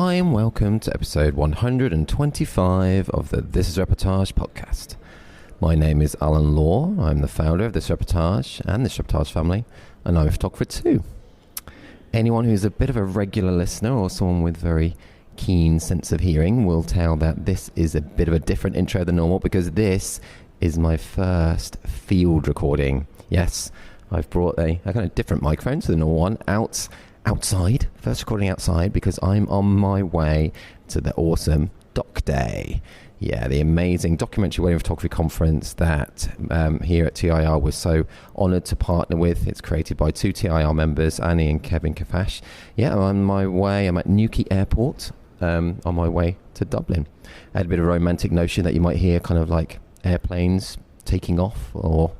Hi and welcome to episode 125 of the This is Reportage podcast. My name is Alan Law. I'm the founder of This Reportage and This Reportage family, and I'm a photographer too. Anyone who's a bit of a regular listener or someone with very keen sense of hearing will tell that this is a bit of a different intro than normal because this is my first field recording. Yes, I've brought a kind of different microphone to the normal one outside, first recording outside, because I'm on my way to the awesome Doc Day. Yeah, the amazing documentary wedding photography conference that here at TIR we're so honoured to partner with. It's created by two TIR members, Annie and Kevin Kheffache. Yeah, I'm on my way. I'm at Newquay Airport on my way to Dublin. I had a bit of a romantic notion that you might hear kind of like airplanes taking off or,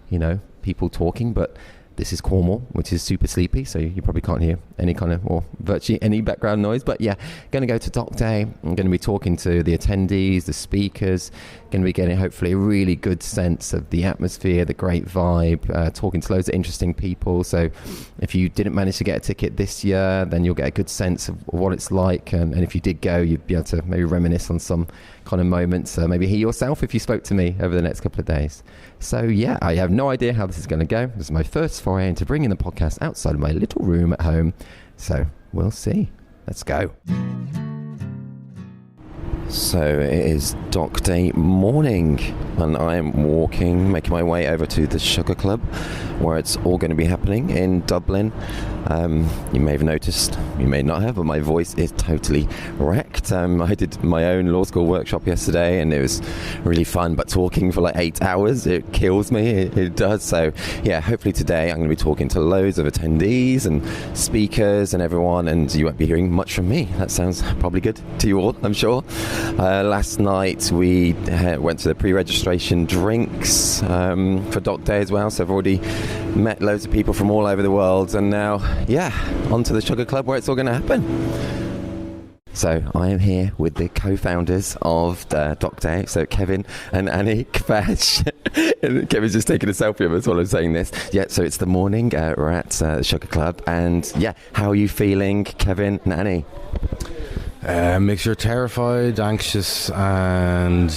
you know, people talking, but this is Cornwall, which is super sleepy, so you probably can't hear any kind of, or virtually any background noise. But yeah, going to go to Doc Day. I'm going to be talking to the attendees, the speakers, going to be getting hopefully a really good sense of the atmosphere, the great vibe, talking to loads of interesting people. So if you didn't manage to get a ticket this year, then you'll get a good sense of what it's like. And if you did go, you'd be able to maybe reminisce on some kind of moments, maybe hear yourself if you spoke to me over the next couple of days. So yeah, I have no idea how this is going to go. This is my first foray into bringing the podcast outside of my little room at home. So we'll see. Let's go. So it is Doc Day morning and I'm making my way over to the Sugar Club where it's all going to be happening in Dublin. You may have noticed, you may not have, but my voice is totally wrecked. I did my own law school workshop yesterday and it was really fun, but talking for like 8 hours, it kills me, it does. So yeah, hopefully today I'm going to be talking to loads of attendees and speakers and everyone, and you won't be hearing much from me. That sounds probably good to you all, I'm sure. Last night we went to the pre-registration drinks for Doc Day as well, so I've already met loads of people from all over the world, and now, yeah, on to the Sugar Club where it's all going to happen. So I am here with the co-founders of Doc Day, so Kevin and Annie Kheffache. And Kevin's just taking a selfie of us while I'm saying this. Yeah, so it's the morning, we're at the Sugar Club, and yeah, how are you feeling, Kevin and Annie? Mixture terrified, anxious, and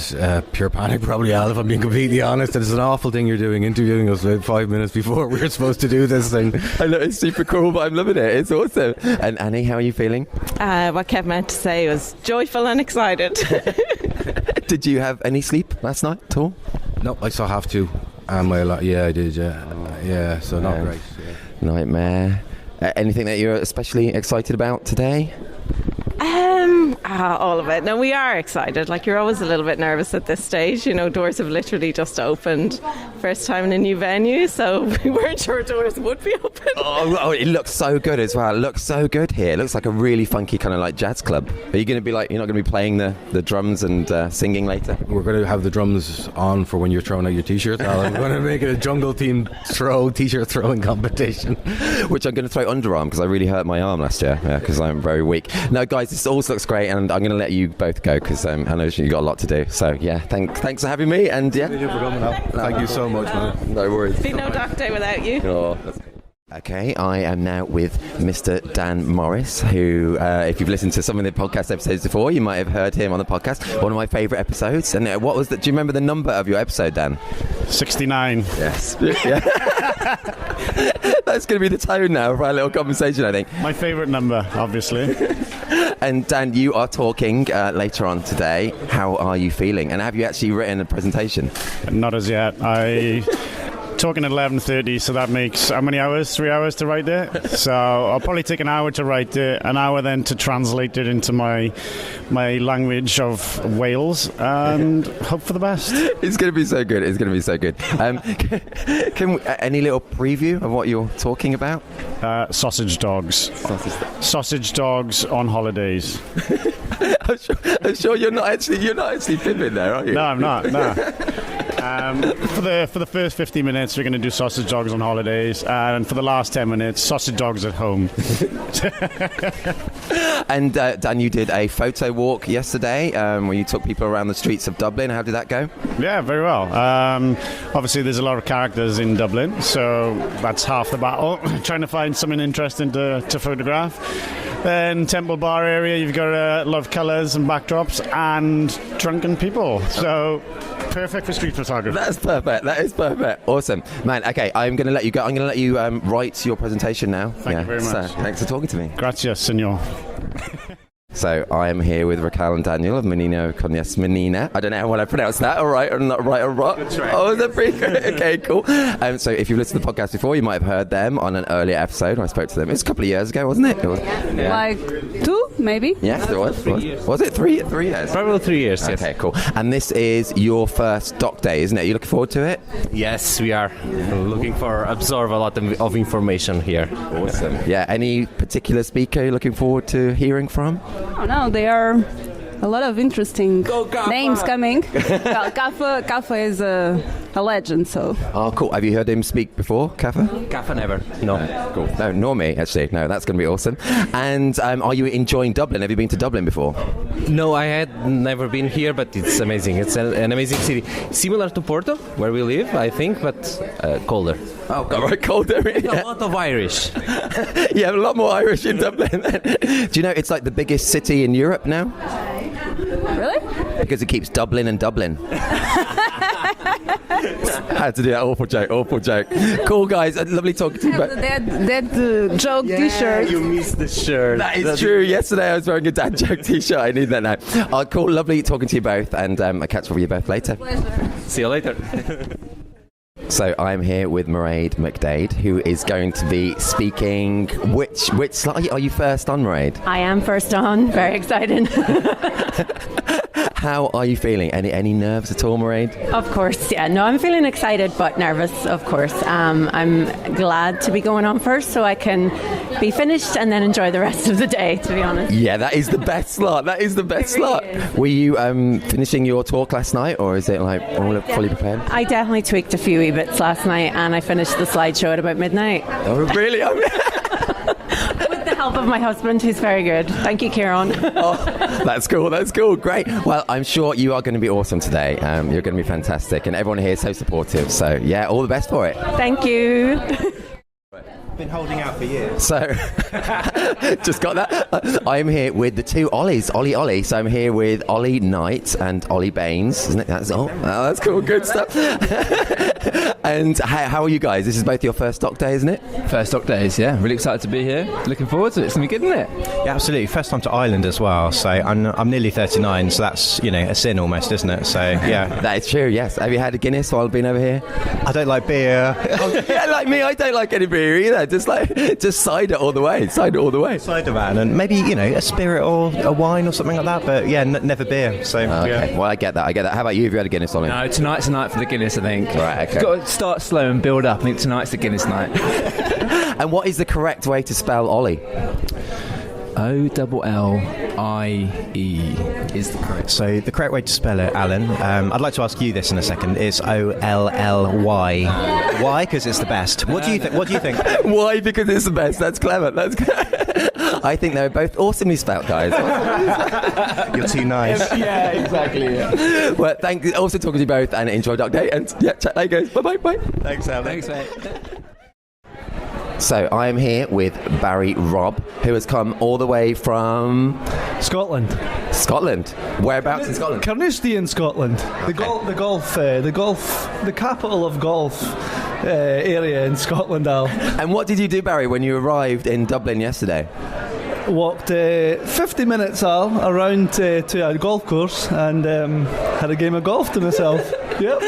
pure panic, probably, Al, if I'm being completely honest. It's an awful thing you're doing, interviewing us about 5 minutes before we're supposed to do this thing. I know, it's super cool, but I'm loving it. It's awesome. And Annie, how are you feeling? What Kev meant to say was joyful and excited. Did you have any sleep last night at all? No, I still have to. Yeah, I did, yeah, so not great. Yeah. Nightmare. Anything that you're especially excited about today? All of it. No, we are excited. Like, you're always a little bit nervous at this stage. You know, doors have literally just opened. First time in a new venue, so we weren't sure doors would be open. Oh, it looks so good as well. It looks so good here. It looks like a really funky kind of like jazz club. Are you going to be like, you're not going to be playing the drums and singing later? We're going to have the drums on for when you're throwing out your t-shirts. We're going to make it a jungle themed t-shirt throwing competition. Which I'm going to throw underarm because I really hurt my arm last year because I'm very weak. No, guys, this all looks great, and I'm going to let you both go because I know you've got a lot to do. So yeah, thanks for having me, and yeah. Thank you for coming up. Thank you so much, man. No worries. There'd be no Doc Day without you. Oh, that's cool. Okay, I am now with Mr. Dan Morris, who, if you've listened to some of the podcast episodes before, you might have heard him on the podcast. One of my favourite episodes. And what was that? Do you remember the number of your episode, Dan? 69. Yes. Yeah. That's going to be the tone now of our little conversation, I think. My favourite number, obviously. And Dan, you are talking later on today. How are you feeling? And have you actually written a presentation? Not as yet. Talking at 11:30, so that makes how many hours? 3 hours to write it. So I'll probably take an hour to write it, an hour then to translate it into my language of Wales, and hope for the best. It's going to be so good. It's going to be so good. Any little preview of what you're talking about? Sausage dogs. Sausage dogs on holidays. I'm sure you're not actually fibbing there, are you? No, I'm not. No. For the first 50 minutes, we're going to do sausage dogs on holidays, and for the last 10 minutes, sausage dogs at home. And Dan, you did a photo walk yesterday where you took people around the streets of Dublin. How did that go? Yeah, very well. Obviously, there's a lot of characters in Dublin, so that's half the battle. Trying to find something interesting to photograph. Then Temple Bar area, you've got a lot of colours and backdrops and drunken people. So perfect for street photography. That's perfect. That is perfect. Awesome. Man, okay, I'm going to let you go. I'm going to let you write your presentation now. Thank you very much. So, thanks for talking to me. Gracias, senor. So I am here with Raquel and Daniel of Menino Cognas Menina. I don't know how well I pronounced that. All right, or not right or wrong. Oh, is that pretty good? Okay, cool. So if you've listened to the podcast before, you might have heard them on an earlier episode when I spoke to them. It was a couple of years ago, wasn't it? Yeah. Like 2, maybe? Yes, it was. Was it 3 years? Probably 3 years, yes. Okay, cool. And this is your first doc day, isn't it? Are you looking forward to it? Yes, we are looking for absorb a lot of information here. Awesome. Yeah, any particular speaker you're looking forward to hearing from? Oh, no, there are a lot of interesting names coming. Well, Kheffache is a legend, so. Oh, cool. Have you heard him speak before, Kheffache? Kheffache never. No. Cool. No, nor me, actually. No, that's going to be awesome. And are you enjoying Dublin? Have you been to Dublin before? No, I had never been here, but it's amazing. It's an amazing city. Similar to Porto, where we live, I think, but colder. Oh, right, colder. A lot of Irish. Yeah, a lot more Irish in Dublin. Do you know it's like the biggest city in Europe now? Really? Because it keeps Dublin and Dublin. I had to do that awful joke. Cool, guys. Lovely talking to you. That joke T-shirt. You missed the shirt. That is true. Yesterday I was wearing a dad joke T-shirt. I need that now. Cool. Lovely talking to you both, and I'll catch up with you both later. Pleasure. See you later. So I'm here with Mairead McDade, who is going to be speaking. Which slide are you first on, Mairead? I am first on. Very excited. How are you feeling? Any nerves at all, Mairead? Of course, yeah. No, I'm feeling excited but nervous, of course. I'm glad to be going on first so I can be finished and then enjoy the rest of the day, to be honest. Yeah, that is the best slot. Were you finishing your talk last night, or is it like all fully prepared? I definitely tweaked a few wee bits last night and I finished the slideshow at about midnight. Oh, really? With the help of my husband, who's very good. Thank you, Kieran. Oh, that's cool. Great. Well, I'm sure you are going to be awesome today. You're going to be fantastic, and everyone here is so supportive. So, yeah, all the best for it. Thank you. Been holding out for years. So, just got that. I'm here with the two Ollies, Ollie. So I'm here with Ollie Knight and Ollie Baines, isn't it? That's all. Oh, that's cool. Good stuff. And how are you guys? This is both your first doc day, isn't it? First doc days, yeah. Really excited to be here. Looking forward to it. It's going to be good, isn't it? Yeah, absolutely. First time to Ireland as well. So I'm nearly 39, so that's, a sin almost, isn't it? So, yeah. That is true, yes. Have you had a Guinness while being over here? I don't like beer. Yeah, like me, I don't like any beer either. Just cider all the way. Cider, man. And maybe, a spirit or a wine or something like that. But, yeah, never beer. So, okay. yeah. Well, I get that. How about you? Have you had a Guinness, Ollie? No, tonight's the night for the Guinness, I think. Right, okay. You've got to start slow and build up. I think tonight's the Guinness night. And what is the correct way to spell Ollie? O-L-L-I-E is the correct. So the correct way to spell it, Alan, I'd like to ask you this in a second, is O-L-L-Y. Why? Because it's the best. What do you think? Why? Because it's the best. That's clever. I think they're both awesomely spelt, guys. You're too nice. Yeah, exactly. Yeah. Well, thank you. Also talking to you both, and enjoy Doc Day. And yeah, chat later, guys. Bye. Thanks, Alan. Thanks, mate. So I am here with Barry Robb, who has come all the way from Scotland. Whereabouts in Scotland? Carnoustie in Scotland. The capital of golf area in Scotland, Al. And what did you do, Barry, when you arrived in Dublin yesterday? Walked 50 minutes, Al, around to a golf course and had a game of golf to myself. Yep.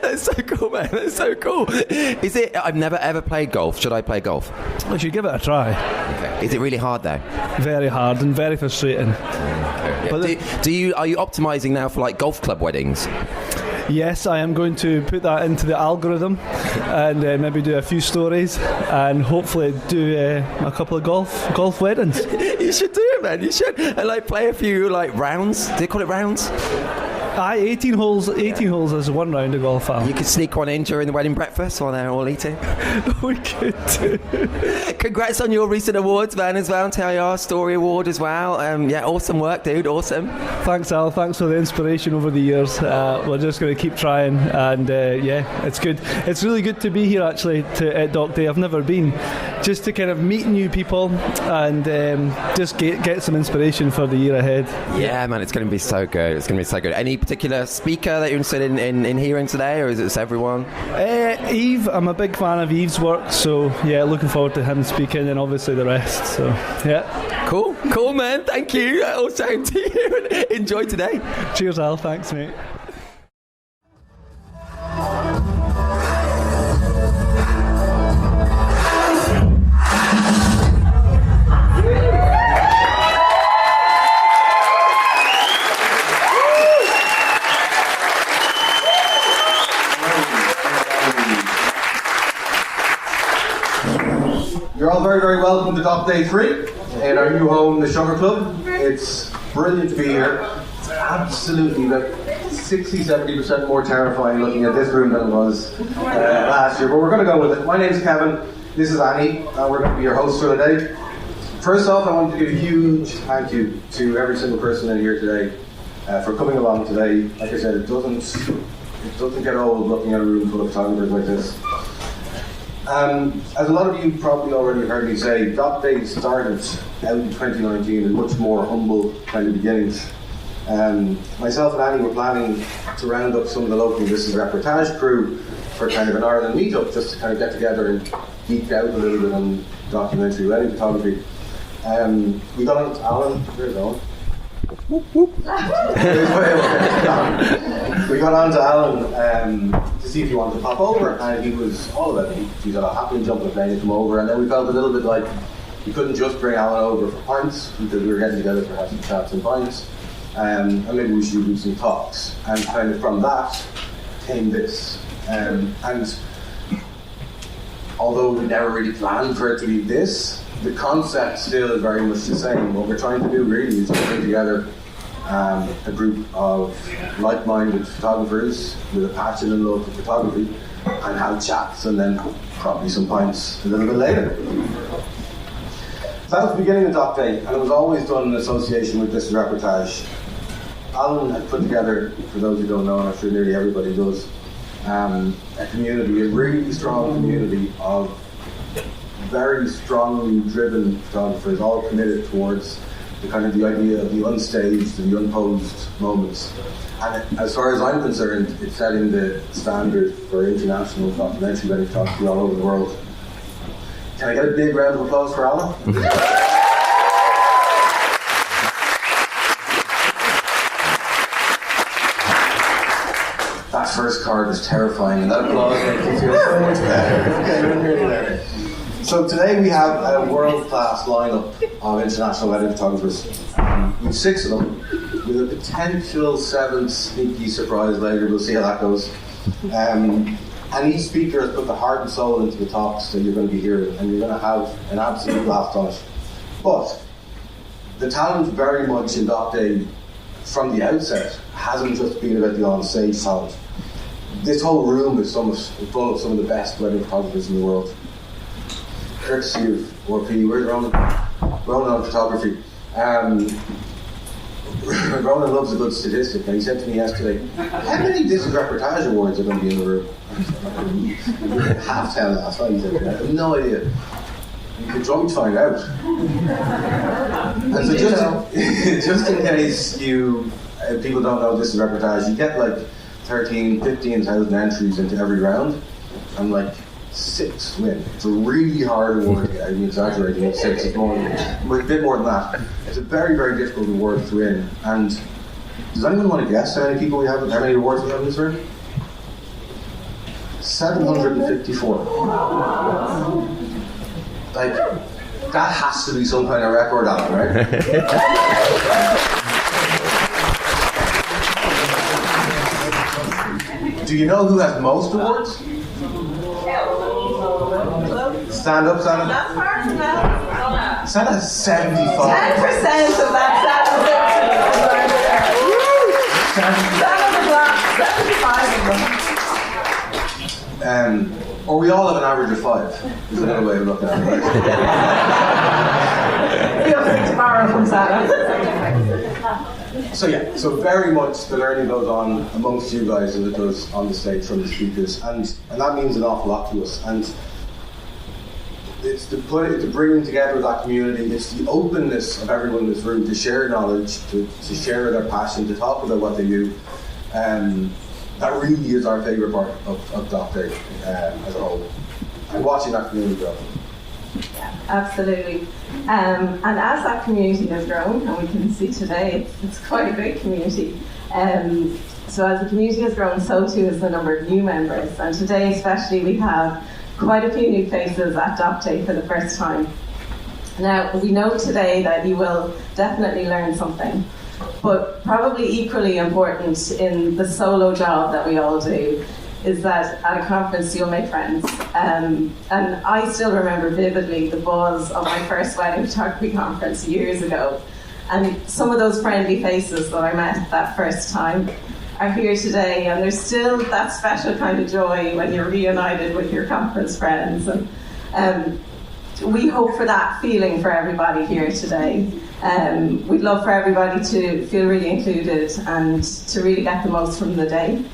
That's so cool, man. That's so cool. Is it? I've never ever played golf. Should I play golf? I should give it a try. Okay. Is it really hard though? Very hard and very frustrating. Okay. But are you optimising now for like golf club weddings? Yes, I am going to put that into the algorithm and maybe do a few stories and hopefully do a couple of golf weddings. You should do it, man. You should. And like play a few like rounds. Do they call it rounds? 18 holes is one round of golf. You could sneak one in during the wedding breakfast while they're all eating. We could do. Congrats on your recent awards, man, as well. TIR Story Award as well. Yeah, awesome work, dude. Awesome. Thanks, Al. Thanks for the inspiration over the years. We're just going to keep trying, and yeah, it's good. It's really good to be here actually at Doc Day. I've never been, just to kind of meet new people and just get some inspiration for the year ahead. Yeah, man, it's going to be so good. It's going to be so good. Any particular speaker that you're interested in hearing today, or is it everyone? Eve, I'm a big fan of Eve's work, so yeah, looking forward to him speaking, and obviously the rest. So yeah, cool, man. Thank you. All same to you. Enjoy today. Cheers, Al. Thanks, mate. You're all very, very welcome to Dock Day 3 in our new home, the Sugar Club. It's brilliant to be here. It's absolutely like 60-70% more terrifying looking at this room than it was last year, but we're going to go with it. My name is Kevin, this is Annie, and we're going to be your hosts for the day. First off, I want to give a huge thank you to every single person in here today for coming along today. Like I said, it doesn't get old looking at a room full of photographers like this. As a lot of you probably already heard me say, Dock Day started out in 2019 in much more humble kind of beginnings. Myself and Annie were planning to round up some of the local This is Reportage crew for kind of an Ireland meetup, just to kind of get together and geek out a little bit on documentary wedding photography. We got on to Alan. Where's Alan? Whoop, whoop. We got on to Alan to see if he wanted to pop over, and he was all about it. He said, I'll happily jump on a plane and come over. And then we felt a little bit like we couldn't just bring Alan over for pints, because we were getting together for having chats and pints, and maybe we should do some talks. And kind of from that came this. And although we never really planned for it to be this, the concept still is very much the same. What we're trying to do really is to bring together a group of like-minded photographers with a passion and love for photography, and have chats and then probably some pints a little bit later. So that was the beginning of Dock Day, and it was always done in association with This Reportage. Alan had put together, for those who don't know, and I'm sure nearly everybody does, a community, a really strong community of very strongly driven photographers, all committed towards the kind of the idea of the unstaged and the unposed moments. And as far as I'm concerned, it's setting the standard for international documentary wedding photography all over the world. Can I get a big round of applause for Alan? That first card was terrifying, and that applause makes me feel so much better. Okay, we're nearly there. So today we have a world-class lineup of international wedding photographers. With 6 of them, with a potential 7th sneaky surprise later. We'll see how that goes. And each speaker has put the heart and soul into the talks that you're going to be hearing, and you're going to have an absolute blast on it. But the talent very much in Dock Day from the outset hasn't just been about the on-stage talent. This whole room is full of some of the best wedding photographers in the world. Courtesy of RP, where's Ronan? Ronan on photography. Ronan loves a good statistic, and he said to me yesterday, how many This is Reportage awards are going to be in the room? 10 last night, he said. I have no idea. You could try to find out. And so just in case people don't know This is Reportage, you get like 15,000 entries into every round, and like 6 win. It's a really hard award. I'm exaggerating. It's 6. It's a bit more than that. It's a very, very difficult award to win. And does anyone want to guess how many people we have? How many awards we have in this room? 754. Like, that has to be some kind of record, Alan, right? Do you know who has most awards? Stand up. Santa has 75. 10% of that or we all have an average of 5. Is another way of looking at it, right? Feel free to borrow from Santa. So very much the learning goes on amongst you guys as it does on the stage from the speakers, and that means an awful lot to us. And it's the bringing together of that community. It's the openness of everyone in this room to share knowledge, to share their passion, to talk about what they do. That really is our favourite part of Doc Day as a whole. And watching that community grow. Yeah, absolutely. And as that community has grown, and we can see today, it's quite a big community. So as the community has grown, so too is the number of new members. And today especially we have quite a few new faces at Doc Day for the first time. Now, we know today that you will definitely learn something, but probably equally important in the solo job that we all do is that at a conference you'll make friends. And I still remember vividly the buzz of my first wedding photography conference years ago. And some of those friendly faces that I met that first time are here today, and there's still that special kind of joy when you're reunited with your conference friends. And we hope for that feeling for everybody here today. We'd love for everybody to feel really included and to really get the most from the day.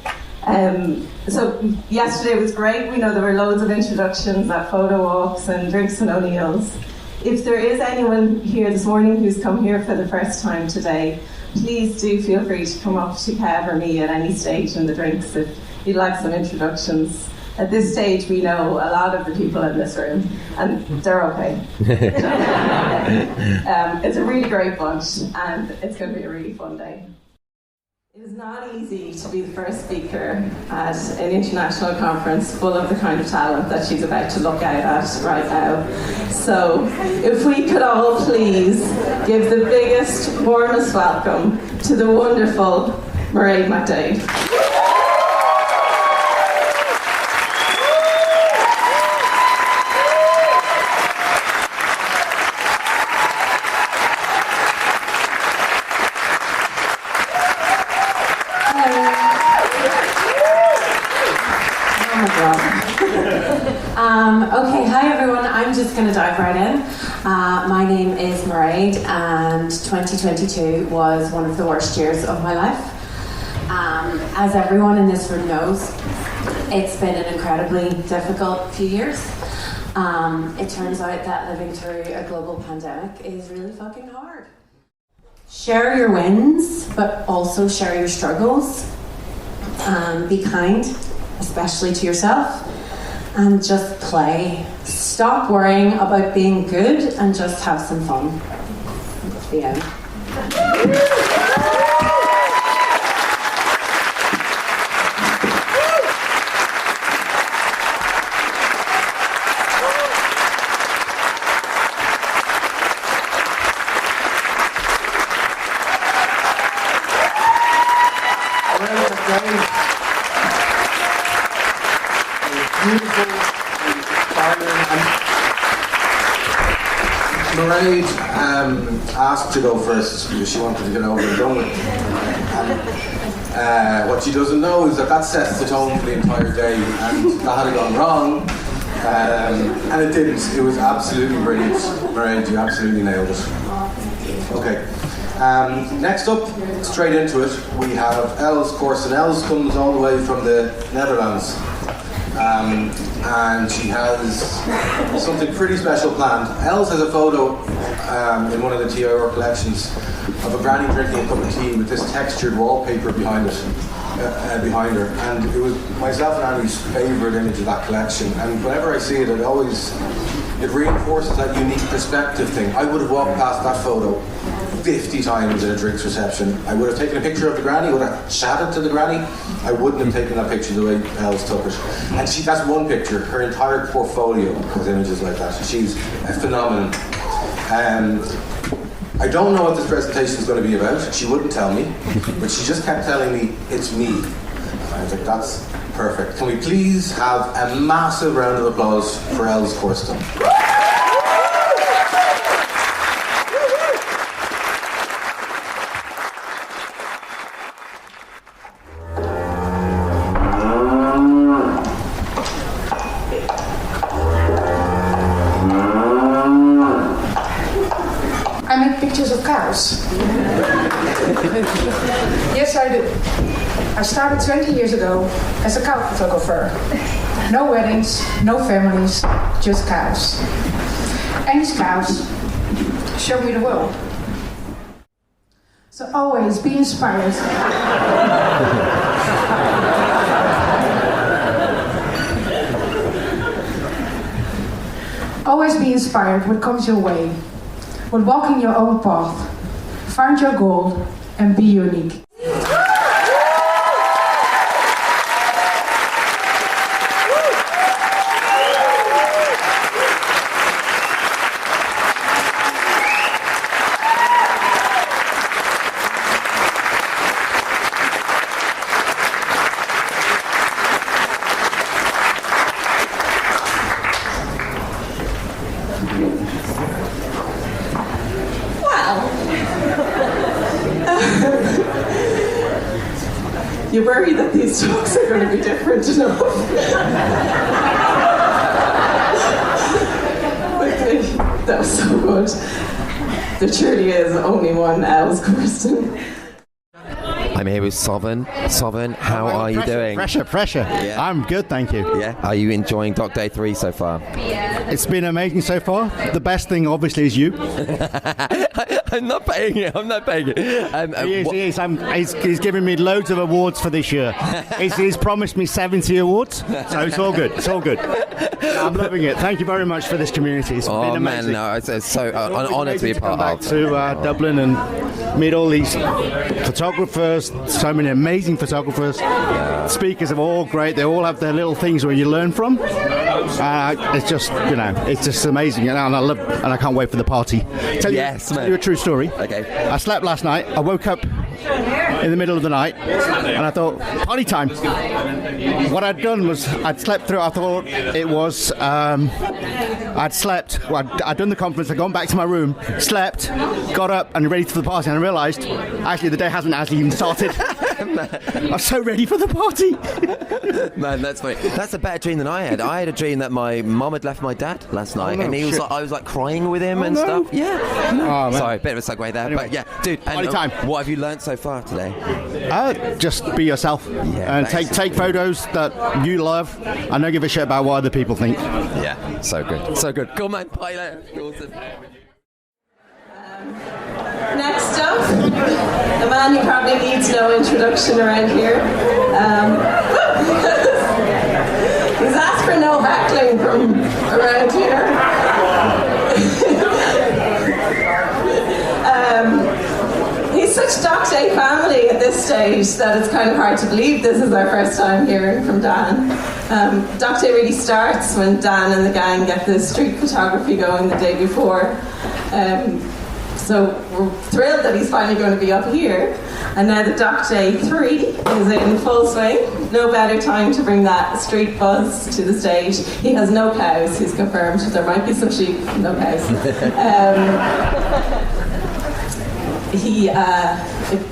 So yesterday was great. We know there were loads of introductions at photo walks and drinks and O'Neill's. If there is anyone here this morning who's come here for the first time today, please do feel free to come up to Kev or me at any stage in the drinks if you'd like some introductions. At this stage, we know a lot of the people in this room, and they're okay. It's a really great bunch, and it's going to be a really fun day. It is not easy to be the first speaker at an international conference full of the kind of talent that she's about to look out at right now. So if we could all please give the biggest, warmest welcome to the wonderful Mairead McDade. Okay, hi everyone. I'm just going to dive right in. My name is Mairead, and 2022 was one of the worst years of my life. As everyone in this room knows, it's been an incredibly difficult few years. It turns out that living through a global pandemic is really fucking hard. Share your wins, but also share your struggles. Be kind, especially to yourself. And just play. Stop worrying about being good and just have some fun. The end. Mairead asked to go first because she wanted to get over and done with. What she doesn't know is that sets the tone for the entire day, and that had gone wrong, and it didn't. It was absolutely brilliant. Mairead, you absolutely nailed it. Okay. Next up, straight into it, we have Els course, and Els comes all the way from the Netherlands. And she has something pretty special planned. Els has a photo in one of the TIR collections of a granny drinking a cup of tea with this textured wallpaper behind it, behind her. And it was myself and Annie's favourite image of that collection. And whenever I see it, it reinforces that unique perspective thing. I would have walked past that photo 50 times at a drinks reception. I would have taken a picture of the granny, would have chatted to the granny. I wouldn't have taken that picture the way Els took it. And that's one picture. Her entire portfolio has images like that. She's a phenomenon. I don't know what this presentation is going to be about. She wouldn't tell me, but she just kept telling me, it's me. And I was like, that's perfect. Can we please have a massive round of applause for Els Corsten? Yes, I do. I started 20 years ago as a cow photographer. No weddings, no families, just cows. any scouts, show me the world. So always be inspired. Always be inspired what comes your way. But walk in your own path. Find your goal and be unique. You worry that these talks are going to be different enough. Okay, that was so good. There truly is only one Al's Kirsten. I'm here with Sovereign. Sovereign, how are you doing? Pressure. Yeah. I'm good, thank you. Yeah. Are you enjoying Doc Day 3 so far? It's been amazing so far. The best thing, obviously, is you. I'm not paying it. He is. He's given me loads of awards for this year. He's promised me 70 awards, so it's all good. I'm loving it. Thank you very much for this community. It's been amazing. Man, no, it's so an honour to be a part of. To Dublin and meet all these photographers, so many amazing photographers. Speakers are all great. They all have their little things where you learn from. It's just amazing, and I can't wait for the party. Tell you a true story. Okay. I slept last night. I woke up in the middle of the night, and I thought, party time. What I'd done was I'd slept through. I thought it was I'd slept. Well, I'd done the conference. I'd gone back to my room, slept, got up, and ready for the party. And I realised actually the day hasn't actually even started. I'm so ready for the party. Man, that's funny. That's a better dream than I had. I had a dream that my mum had left my dad last night, and he was like, I was like crying with him and stuff. Yeah. Oh, sorry, bit of a segue there, anyway, but yeah, dude. Party time. What have you learnt so far today? Just be yourself and take photos that you love, and don't give a shit about what other people think. Yeah, so good. Cool, man. Bye later. Awesome. Next up, a man who probably needs no introduction around here. He's asked for no heckling from around here. He's such Doc Day family at this stage that it's kind of hard to believe this is our first time hearing from Dan. Doc Day really starts when Dan and the gang get the street photography going the day before. So we're thrilled that he's finally going to be up here. And now the Doc Day 3 is in full swing. No better time to bring that street buzz to the stage. He has no cows, he's confirmed. There might be some sheep, no cows.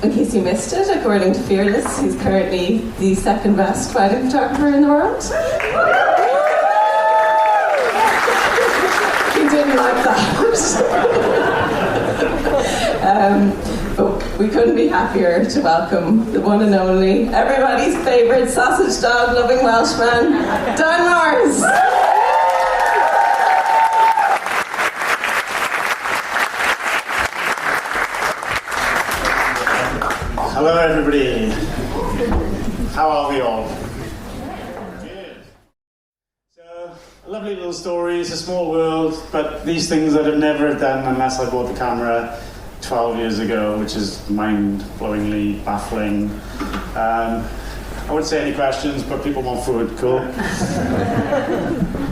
In case you missed it, according to Fearless, he's currently the second best wedding photographer in the world. He didn't like that. But we couldn't be happier to welcome the one and only, everybody's favourite sausage dog loving Welshman, Dan Mars. Hello everybody. How are we all? Good. So, a lovely little story. It's a small world, but these things I'd have never done unless I bought the camera 12 years ago, which is mind-blowingly baffling. I wouldn't say any questions, but people want food. Cool.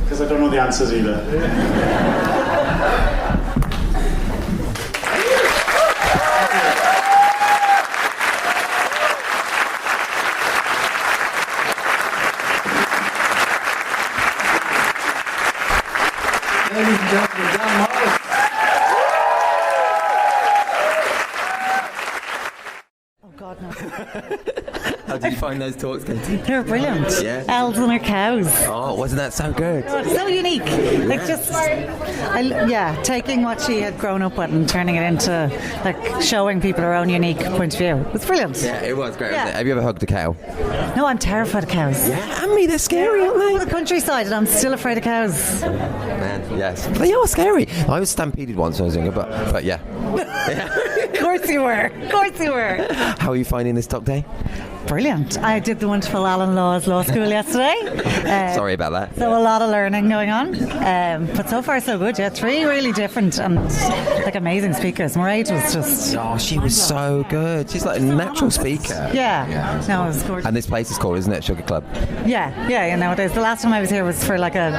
Because I don't know the answers either. Ladies and gentlemen, Dan Mars. How did you find those talks, Katie? They were brilliant. Yeah. Elves and their cows. Oh, wasn't that so good? So unique. Like taking what she had grown up with and turning it into like showing people her own unique point of view. It's brilliant. Yeah, it was great. Wasn't it? Have you ever hugged a cow? No, I'm terrified of cows. Yeah, and me, they're scary, aren't they? The countryside, and I'm still afraid of cows. Man, yes. They are scary. I was stampeded once when I was younger, but yeah. Of course you were. Of course you were. How are you finding this doc day? Brilliant. I did the wonderful Alan Law's law school yesterday. Sorry about that. So a lot of learning going on. But so far so good. Yeah, three really different and like amazing speakers. Mairead was just... Oh, she was so good. She's like a natural speaker. Yeah. No, it was gorgeous. And this place is called, isn't it, Sugar Club? Yeah, nowadays. The last time I was here was for like a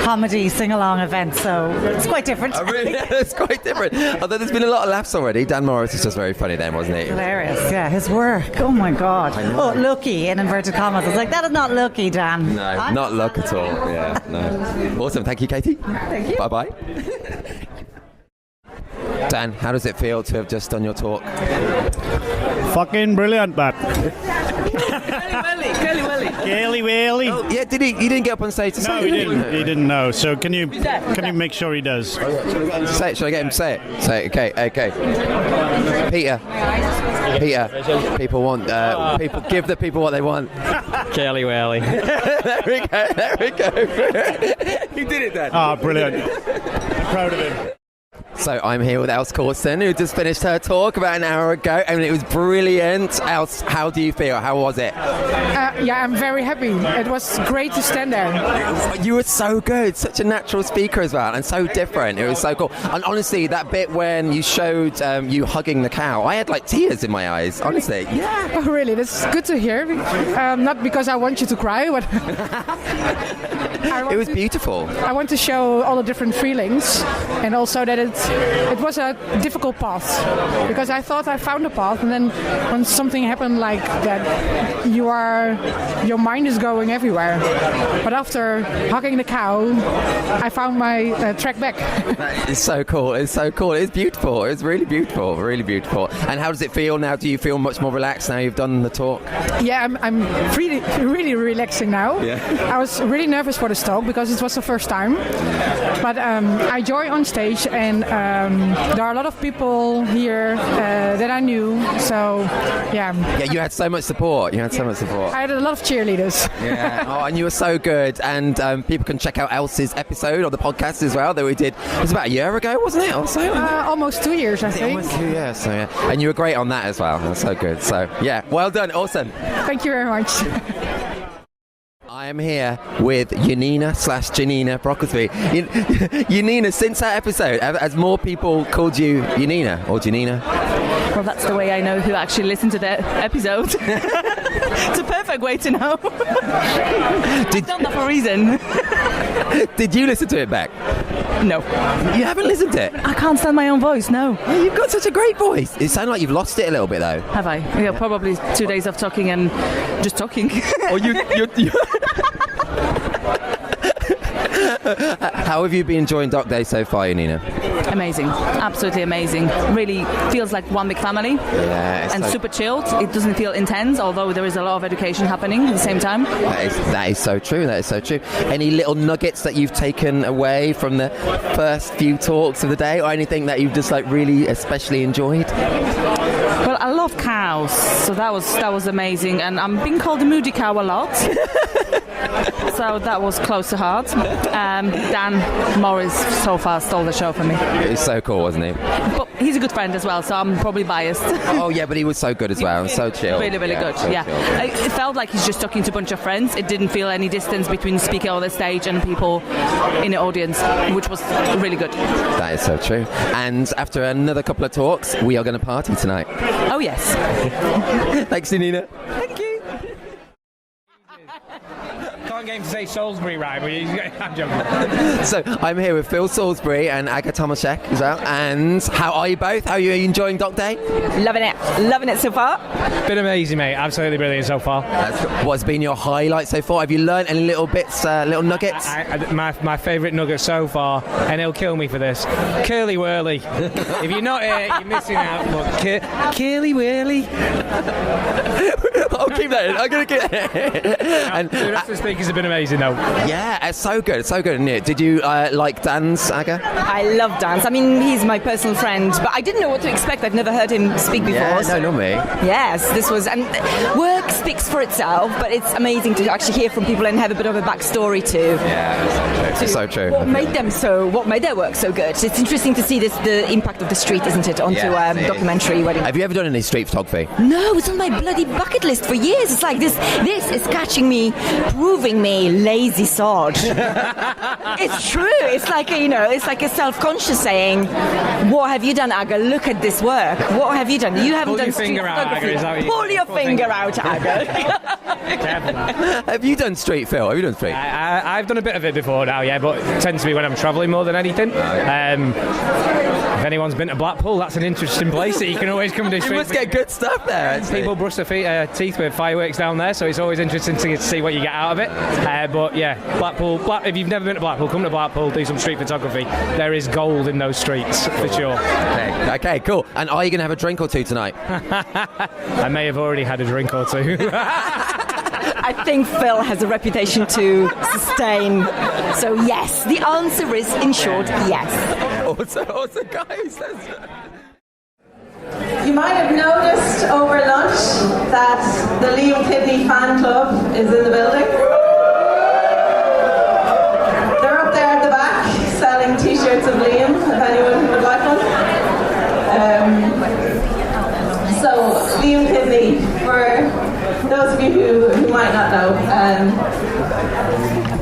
comedy sing-along event, so it's quite different. Oh, really? It's quite different. Although there's been a lot of laughs already. Dan Morris is just very funny then, wasn't he? Hilarious, yeah. His work, oh my God. Oh, lucky, in inverted commas. I was like, that is not lucky, Dan. No, not luck at all. Yeah, no. Awesome. Thank you, Katie. Thank you. Bye-bye. Dan, how does it feel to have just done your talk? Fucking brilliant, but... Kelly Welly. Oh, yeah, did he? He didn't get up on stage to say No, he didn't. He didn't know. So can you make sure he does? Say it. Shall I get him to say it? Say it. Okay. Peter. People want. People give the people what they want. Kelly Welly. There we go. He did it then. Ah, brilliant. I'm proud of him. So I'm here with Els Corson, who just finished her talk about an hour ago, and it was brilliant. Els, how do you feel? How was it? Yeah, I'm very happy. It was great to stand there. You were so good, such a natural speaker as well, and so different. It was so cool. And honestly, that bit when you showed you hugging the cow, I had like tears in my eyes, honestly. Yeah. Oh, really? That's good to hear. Not because I want you to cry, but... It was beautiful. I want to show all the different feelings, and also that it was a difficult path, because I thought I found a path, and then when something happened like that, your mind is going everywhere. But after hugging the cow, I found my track back. It's so cool. It's beautiful. It's really beautiful. And how does it feel now? Do you feel much more relaxed now you've done the talk? Yeah, I'm really relaxing now. Yeah. I was really nervous for this talk because it was the first time, but I joined on stage, and there are a lot of people here that I knew, so yeah. Yeah, you had so much support. I had a lot of cheerleaders. Yeah. Oh, and you were so good. And people can check out Else's episode on the podcast as well that we did. It was about a year ago, wasn't it? Or so? Almost 2 years, I think. Almost 2 years. So yeah. And you were great on that as well. That's so good. So yeah, well done. Awesome. Thank you very much. I am here with Janina Brocklesby. Janina, since that episode, has more people called you Janina or Janina? Well, that's the way I know who actually listened to the episode. It's a perfect way to know. I've done that for a reason. Did you listen to it back? No. You haven't listened to it? I can't stand my own voice, no. Oh, you've got such a great voice. It sounds like you've lost it a little bit, though. Have I? Yeah, probably 2 days of talking and just talking. Or you How have you been enjoying Doc Day so far, Janina? Amazing, absolutely amazing. Really feels like one big family. Yeah, and super chilled. It doesn't feel intense, although there is a lot of education happening at the same time. That is so true. Any little nuggets that you've taken away from the first few talks of the day, or anything that you've just like really especially enjoyed? Well, I love cows, so that was amazing, and I'm being called a moody cow a lot. So that was close to heart. Dan Morris so far stole the show for me. It was so cool, wasn't he? But he's a good friend as well, so I'm probably biased. Oh yeah, but he was so good as well, so chill. Really good, yeah. Chill. It felt like he's just talking to a bunch of friends. It didn't feel any distance between the speaker on the stage and people in the audience, which was really good. That is so true. And after another couple of talks, we are going to party tonight. Oh yes. Thanks, Janina. Thank you. Can't get him to say Salisbury right, but I'm joking. So I'm here with Phil Salisbury and Aga Tomaszek as well. And how are you both? How are you enjoying Doc Day? Loving it so far. Been amazing, mate. Absolutely brilliant so far. What's been your highlight so far? Have you learned any little bits, little nuggets? My favourite nugget so far, and he'll kill me for this, Curly Whirly. If you're not here, you're missing out. Curly Whirly. Oh, I'll keep that in. I'm going to keep it. And the rest of the speakers have been amazing, though. Yeah, it's so good. It's so good. And did you like Dan's, Aga? I love dance. I mean, he's my personal friend, but I didn't know what to expect. I've never heard him speak before. Yeah, no, not me. Yes, this was... And work speaks for itself, but it's amazing to actually hear from people and have a bit of a backstory too. Yeah, it's so true. What made their work so good? It's interesting to see the impact of the street, isn't it, onto documentary wedding. Have you ever done any street photography? No, it's on my bloody bucket list for years. It's like this is catching me, proving me lazy sod. It's true. It's like it's like a self-conscious saying, "What have you done, Aga? Look at this work. What have you done? You haven't done street photography. Pull your finger out, Aga." Have you done street, Phil? Have you done street? I've done a bit of it before now, yeah, but it tends to be when I'm travelling more than anything. If anyone's been to Blackpool, that's an interesting place that you can always come to. You must get good stuff there. Actually. People brush their teeth with fireworks down there, so it's always interesting to see what you get out of it. But yeah, Blackpool. If you've never been to Blackpool, come to Blackpool, do some street photography. There is gold in those streets for sure. Okay, cool. And are you going to have a drink or two tonight? I may have already had a drink or two. I think Phil has a reputation to sustain. So yes, the answer is, in short, yes. Also, guys. You might have noticed over lunch that the Liam Kidney fan club is in the building. They're up there at the back selling t-shirts of Liam, if anyone would like one. So, Liam Kidney, for those of you who might not know,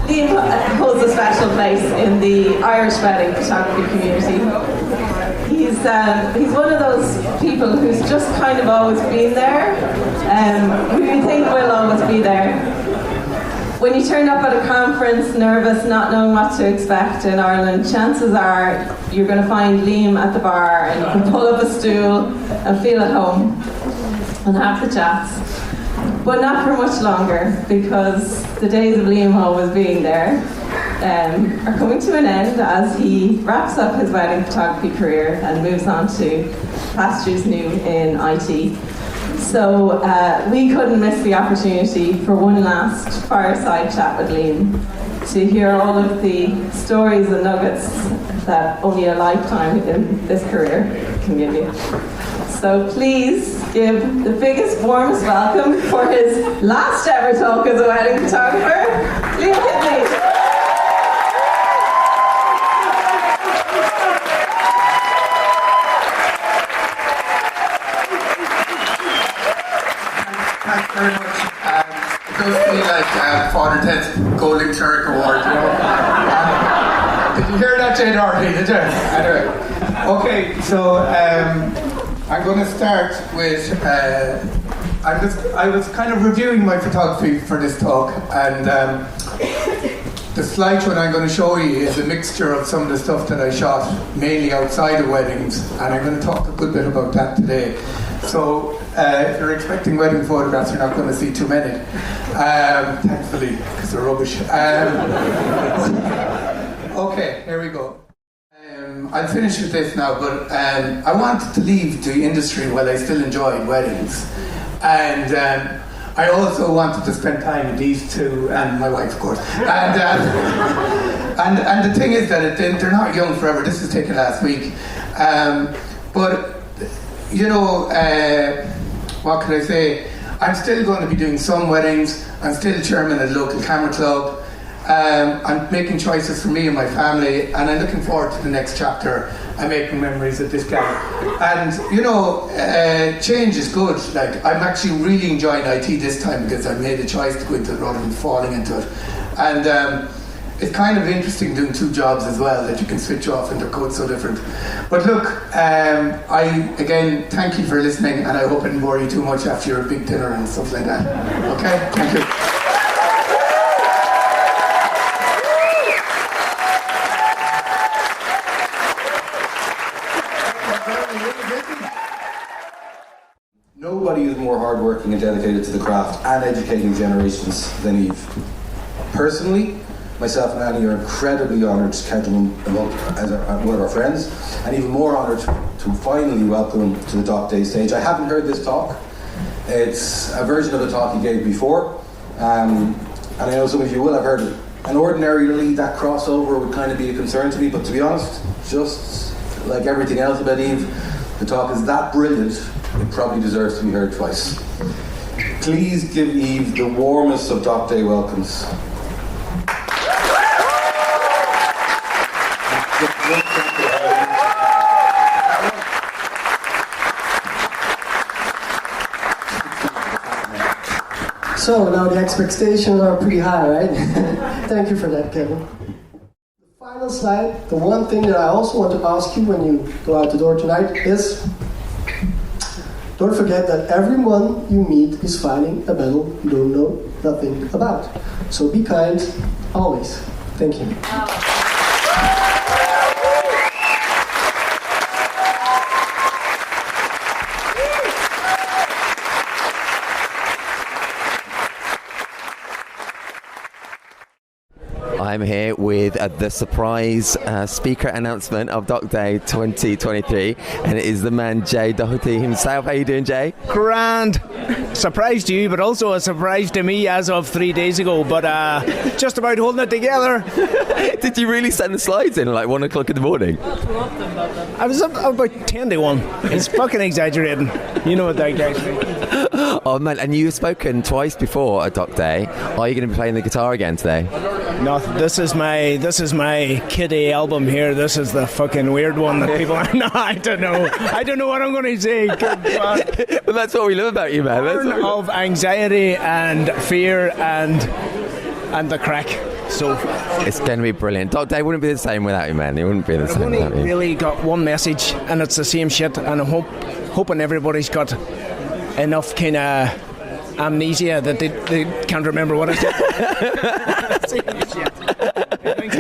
Liam holds a special place in the Irish wedding photography community. He's one of those people who's just kind of always been there, who you think will always be there. When you turn up at a conference nervous, not knowing what to expect in Ireland, chances are you're going to find Liam at the bar and you can pull up a stool and feel at home and have the chats. But not for much longer, because the days of Liam always being there are coming to an end as he wraps up his wedding photography career and moves on to pastures new in IT. So we couldn't miss the opportunity for one last fireside chat with Liam to hear all of the stories and nuggets that only a lifetime in this career can give you. So please give the biggest, warmest welcome for his last ever talk as a wedding photographer, Liam Kidney. Thanks very much. It does feel like Father Ted's Golden Shirt Award, you know. Did you hear that, Jay Doherty? Did you? Anyway. Okay, so I'm going to start with. I was kind of reviewing my photography for this talk, and the slideshow I'm going to show you is a mixture of some of the stuff that I shot mainly outside of weddings, and I'm going to talk a good bit about that today. So if you're expecting wedding photographs, you're not going to see too many, thankfully, because they're rubbish. Okay, here we go. I'll finish with this now, but I wanted to leave the industry while I still enjoyed weddings, and I also wanted to spend time with these two, and my wife, of course. And the thing is that they're not young forever. This was taken last week, but you know, what can I say? I'm still going to be doing some weddings. I'm still chairman at the local camera club. I'm making choices for me and my family, and I'm looking forward to the next chapter. I'm making memories at this camp. And you know, change is good. Like, I'm actually really enjoying IT this time because I made a choice to go into it rather than falling into it. And it's kind of interesting doing two jobs as well, that you can switch off and they're both so different. But look, I again thank you for listening, and I hope I didn't bore you too much after your big dinner and stuff like that. Okay, thank you. Nobody is more hardworking and dedicated to the craft and educating generations than Eve. Personally, myself and Annie are incredibly honoured to count him as one of our friends, and even more honoured to finally welcome him to the Doc Day stage. I haven't heard this talk It's a version of the talk he gave before, and I know some of you will have heard it. And ordinarily that crossover would kind of be a concern to me, but to be honest, just like everything else about Eve, the talk is that brilliant, it probably deserves to be heard twice. Please give Eve the warmest of Doc Day welcomes. So now the expectations are pretty high, right? Thank you for that, Kevin. The final slide, the one thing that I also want to ask you when you go out the door tonight is, don't forget that everyone you meet is fighting a battle you don't know nothing about. So be kind, always. Thank you. I'm here with the surprise speaker announcement of Doc Day 2023, and it is the man Jay Doherty himself. How you doing, Jay? Grand. Surprise to you, but also a surprise to me as of 3 days ago, but just about holding it together. Did you really send the slides in at like 1 o'clock in the morning? I was up about 10 to 1. It's fucking exaggerating. You know what that guy's like. Oh man, and you've spoken twice before at Doc Day. Are you going to be playing the guitar again today? No, this is my kiddie album here. This is the fucking weird one that people are. No, I don't know what I'm going to say. But that's what we love about you, man. That's of anxiety and fear and the crack. So it's going to be brilliant. Doc Day wouldn't be the same without you, man. It wouldn't be the same without you. I've really got one message, and it's the same shit. And I'm hoping everybody's got enough kind of amnesia that they can't remember what I said.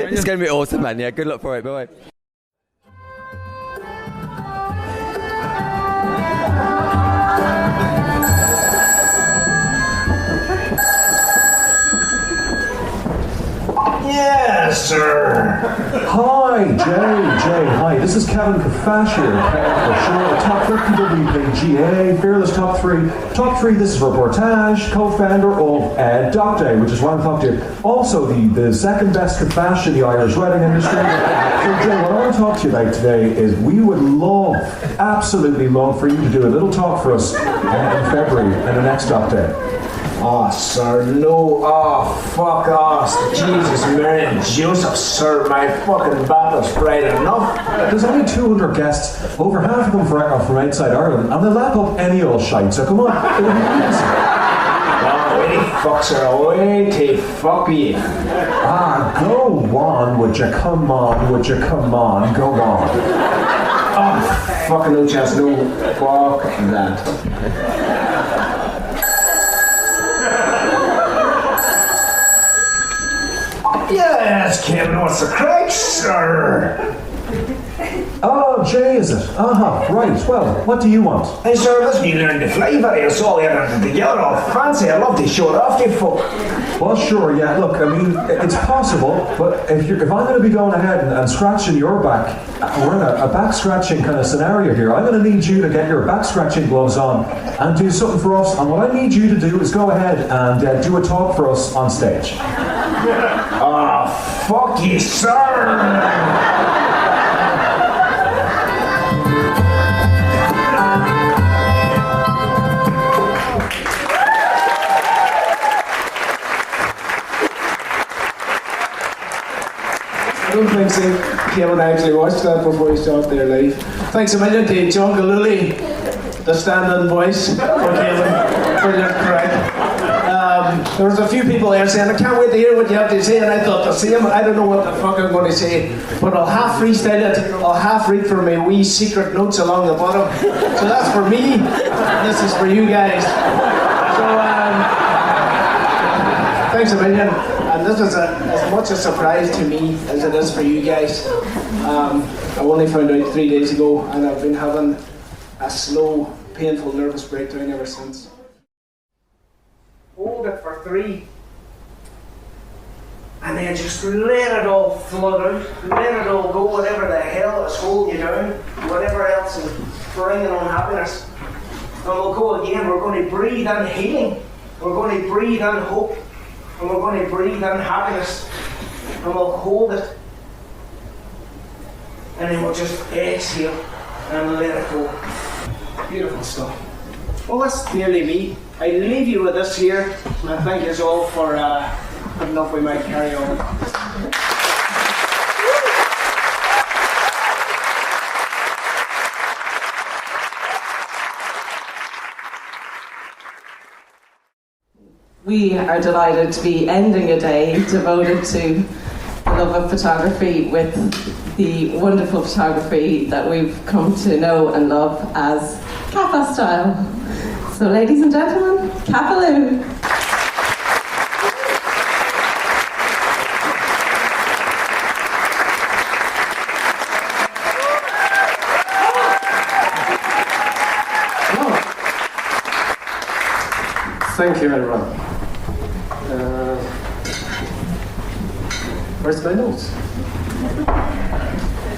It's going to be awesome, man. Yeah, good luck for it. Bye. Yes, sir. Hi, Jay. Hi, this is Kevin Kheffache here. Top 50 WPGA, Fearless Top 3. Top 3, this is Reportage, co-founder of Doc Day, which is why I'm talking to you. Also, the second best Kheffache in the Irish wedding industry. So, Jay, what I want to talk to you about today is we would absolutely love for you to do a little talk for us in February in the next Doc Day. Oh, sir, no. Oh, fuck off. Jesus, Mary and Joseph, sir. My fucking battle's bright enough. There's only 200 guests, over half of them from outside Ireland, and they'll lap up any old shite, so come on. It would be easy. Oh, wait, fuck, sir. Wait, fuck you. Go on, would you? Come on, would you? Come on, go on. Oh, fucking no chance, no. Fuck that. Yes, Kevin, what's the crack, sir? Oh, Jay, is it? Right. Well, what do you want? Hey, sir, listen, you learned to fly, buddy. I saw you had it together all fancy. I'd love to show it off to you, folk. Well, sure, yeah. Look, I mean, it's possible, but if I'm going to be going ahead and scratching your back, we're in a back scratching kind of scenario here. I'm going to need you to get your back scratching gloves on and do something for us. And what I need you to do is go ahead and do a talk for us on stage. Oh, fuck you, sir! I don't think so. Kevin actually watched that before he started there live. Thanks a million to Jungle Lily, the stand-in voice for Kevin. Brilliant crack. There was a few people there saying, I can't wait to hear what you have to say, and I thought the same. I don't know what the fuck I'm going to say, but I'll half freestyle it. I'll half read from my wee secret notes along the bottom. So that's for me. This is for you guys. So thanks a million. And this is as much a surprise to me as it is for you guys. I only found out 3 days ago, and I've been having a slow, painful nervous breakdown ever since. Hold it for 3, and then just let it all flood out, let it all go, whatever the hell is holding you down, whatever else is bringing on happiness. we'll go again. We're going to breathe in healing. We're going to breathe in hope. And we're going to breathe in happiness. And we'll hold it. And then we'll just exhale and let it go. Beautiful stuff. Well, that's nearly me. I leave you with this here. And thank you all for putting up with my carry on. We are delighted to be ending a day devoted to the love of photography with the wonderful photography that we've come to know and love as Kheffache style. So ladies and gentlemen, Kheffache. Thank you, everyone. Where's my notes?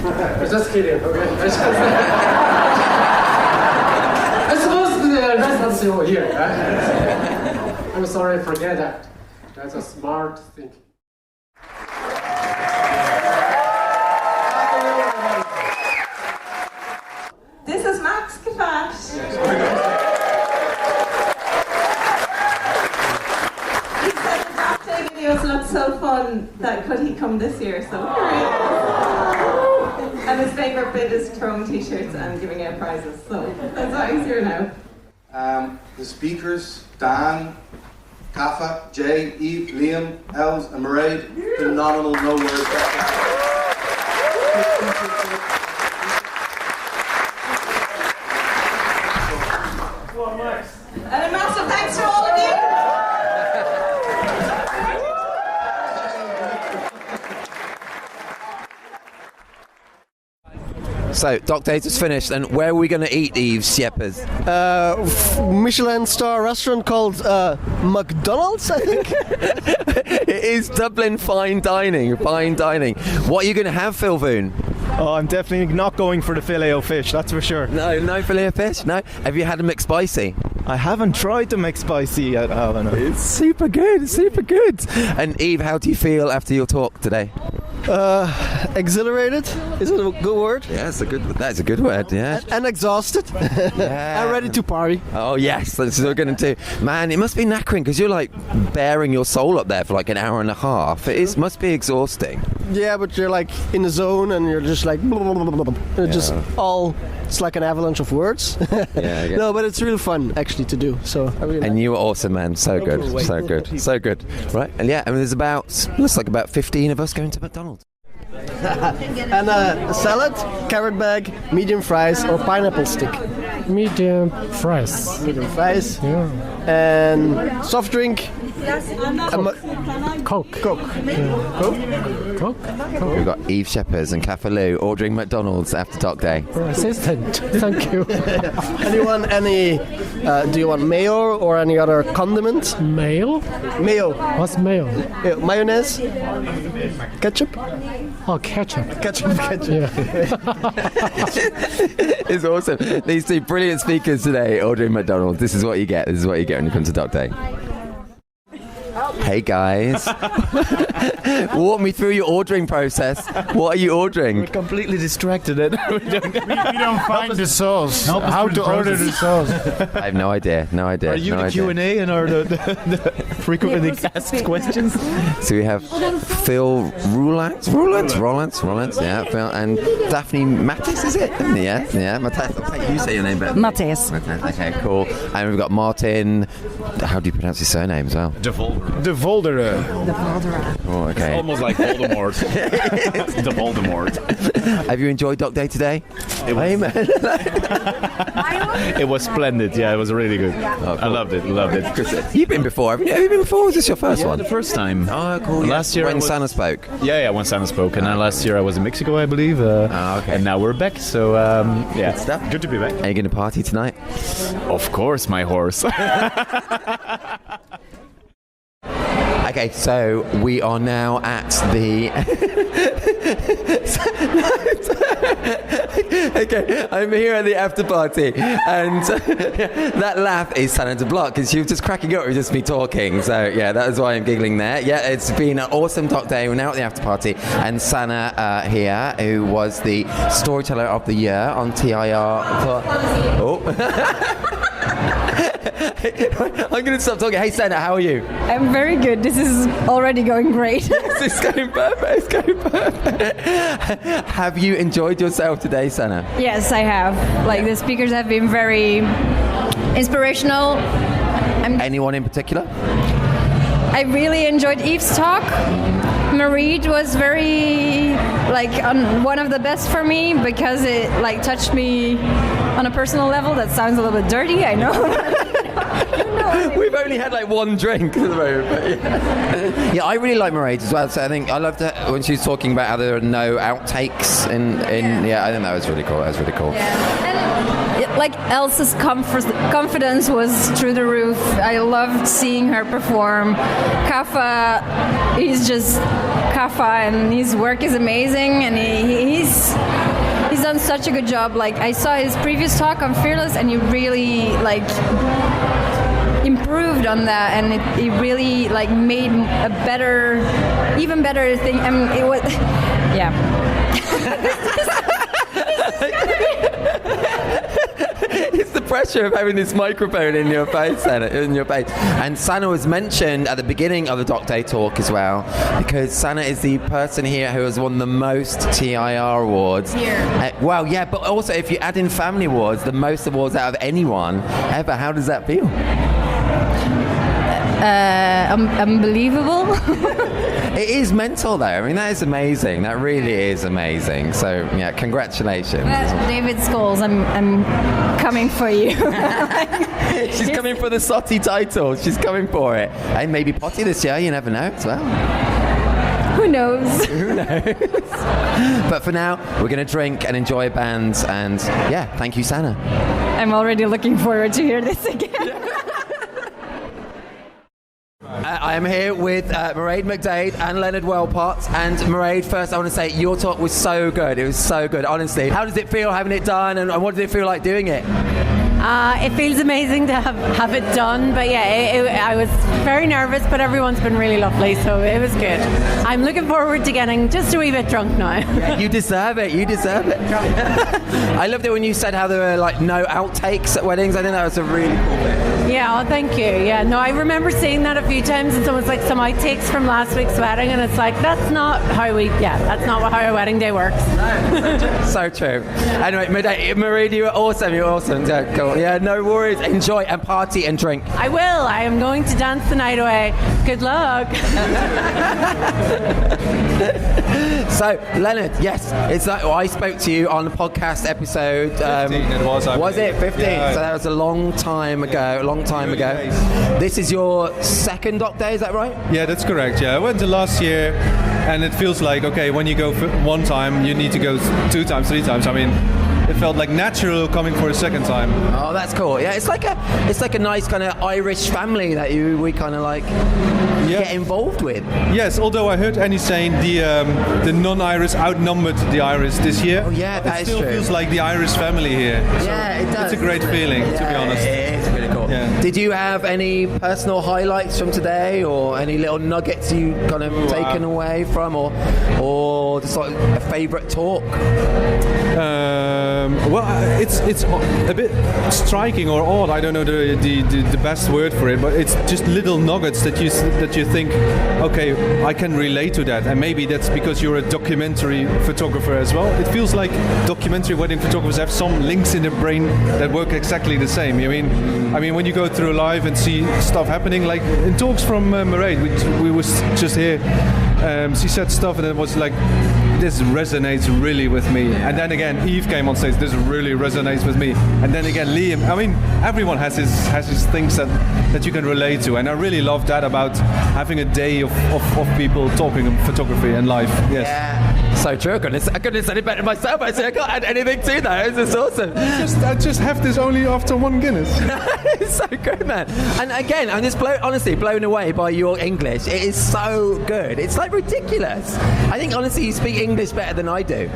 I'm just kidding, okay? I'm supposed to do the residency over here, right? I'm sorry, forget that. That's a smart thing. This is Max Kheffache. Videos look so fun that could he come this year, so here he is. And his favourite bit is throwing t-shirts and giving out prizes, so that's why he's here now. The speakers, Dan, Kheffache, Jay, Eve, Liam, Els and Mairead, phenomenal, no words. And a massive thanks to all of you. So, Doc Days is finished, and where are we going to eat, Yves Shepherds? Michelin star restaurant called McDonald's, I think. It is Dublin fine dining, fine dining. What are you going to have, Phil Voon? Oh, I'm definitely not going for the filet o fish, that's for sure. No filet o fish? No? Have you had a McSpicy? I haven't tried the McSpicy yet, Alan. It's super good, super good. And Eve, how do you feel after your talk today? Exhilarated? Is it a good word? Yeah, that's a good word, yeah. And exhausted. Yeah. And ready to party. Oh yes, that's what we're going to do. Man, it must be knackering because you're like bearing your soul up there for like an hour and a half. Must be exhausting. Yeah, but you're like in the zone and you're just like blah, blah, blah, blah, blah. Just all, it's like an avalanche of words. Yeah, no, but it's really fun actually to do. So I really and you were awesome, man. So good. Right? And yeah, I mean, looks like about 15 of us going to McDonald's. And a salad, carrot bag, medium fries, or pineapple stick. Medium fries. Medium fries. Yeah. And soft drink. Coke. We've got Eve Shepherds and Kheffache ordering McDonald's after Doc Day. Assistant, thank you. Do you want mayo or any other condiment? Mayo? Mayo. What's mayo? Mayonnaise? Ketchup? Oh, ketchup. Ketchup. Yeah. It's awesome. These two brilliant speakers today ordering McDonald's. This is what you get. This is what you get when you come to Doc Day. Hey guys, walk me through your ordering process. What are you ordering? We're completely distracted. We don't find the sauce. How to order the sauce? I have no idea. Are you the Q&A and are the frequently asked questions? So we have Phil Rollins, yeah, Phil, and Daphne Mattis, is it? Yeah, Mattis. I'll take you say your name better. Mattis. Okay, cool. And we've got Martin. How do you pronounce his surname as well? De Voldere. Oh, okay. It's almost like Voldemort. The Voldemort. Have you enjoyed Doc Day today? Hey, man. It was splendid. Yeah, it was really good. Oh, cool. I loved it. You've been before, haven't you? Have you been before? Was this your first one? The first time. Oh, cool. Last year when Santa spoke. Yeah, when Santa spoke. And then last year I was in Mexico, I believe. Okay. And now we're back. So, yeah. Good stuff. Good to be back. Are you going to party tonight? Of course, my horse. Okay, Okay, so we are now at the... Okay, I'm here at the after party, and that laugh is Sana de Block, because she was just cracking up with just me talking. So yeah, that is why I'm giggling there. Yeah, it's been an awesome doc day. We're now at the after party, and Sana here, who was the Storyteller of the Year on TIR. I'm going to stop talking. Hey, Sana, how are you? I'm very good. This is already going great. It's going perfect. It's going perfect. Have you enjoyed yourself today, Sana? Yes, I have. Like, the speakers have been very inspirational. Anyone in particular? I really enjoyed Eve's talk. Marie was very, one of the best for me because it, touched me on a personal level. That sounds a little bit dirty, I know. We've only had one drink at the moment, but yeah. I really like Mairead as well. So I think I loved it when she was talking about how there are no outtakes in I think that was really cool. Yeah. And Elsa's confidence was through the roof. I loved seeing her perform. Kheffache, he's just Kheffache, and his work is amazing, and he's done such a good job. I saw his previous talk on Fearless, and he really improved on that, and it really made a even better thing. I mean, it was It's the pressure of having this microphone in your face, Sana, And Sana was mentioned at the beginning of the Doc Day talk as well, because Sana is the person here who has won the most TIR awards. Well, yeah, but also if you add in family awards, the most awards out of anyone ever. How does that feel? Unbelievable. It is mental, though. I mean, that is amazing. That really is amazing. So, yeah, congratulations. David Scholes, I'm coming for you. She's coming for the Sotti title. She's coming for it. And maybe Potty this year. You never know as well. Who knows? Who knows? But for now, we're going to drink and enjoy bands. And, yeah, thank you, Sana. I'm already looking forward to hear this again. I am here with Mairead McDade and Leonard Wellpott. And Mairead, first I want to say your talk was so good. It was so good, honestly. How does it feel having it done, and what did it feel like doing it? It feels amazing to have it done, but yeah, I was very nervous, but everyone's been really lovely, so it was good. I'm looking forward to getting just a wee bit drunk now. You deserve it. I loved it when you said how there were no outtakes at weddings. I think that was a really cool bit. Yeah, thank you. Yeah, no, I remember seeing that a few times, and someone's like, some outtakes from last week's wedding, and it's that's not how our wedding day works. No, so true. Anyway, Mairead, you were awesome. Yeah, cool. Yeah, no worries. Enjoy and party and drink. I will. I am going to dance the night away. Good luck. So, Leonard, yes, it's I spoke to you on the podcast episode. 15 it was. Was it 15? Yeah. So that was a long time ago. This is your second Doc Day, is that right? Yeah, that's correct. Yeah, I went to last year, and it feels like when you go one time, you need to go 2 times, 3 times. I mean, it felt natural coming for a second time. Oh, that's cool. Yeah, it's like a nice kind of Irish family that we kind of get involved with. Yes, although I heard Annie saying the non-Irish outnumbered the Irish this year. Oh yeah, that is true. It still feels like the Irish family here. Yeah, it does. It's a great feeling, to be honest. It is really cool. Yeah. Did you have any personal highlights from today, or any little nuggets you kind of taken away from, or just a favourite talk? Well, it's a bit striking or odd. I don't know the best word for it, but it's just little nuggets that you think, okay, I can relate to that, and maybe that's because you're a documentary photographer as well. It feels like documentary wedding photographers have some links in their brain that work exactly the same. I mean, when you go through live and see stuff happening, like in talks from Mairead, we was just here. She said stuff, and it was like, this resonates really with me. And then again, Eve came on stage, this really resonates with me. And then again, Liam. I mean, everyone has his things that you can relate to. And I really love that about having a day of people talking photography and life. Yes. Yeah. So true. I couldn't have said it better myself. I can't add anything to that. It's just awesome. I just have this only after one Guinness. It's so good, man. And again, I'm just honestly blown away by your English. It is so good. It's like ridiculous. I think honestly you speak English better than I do.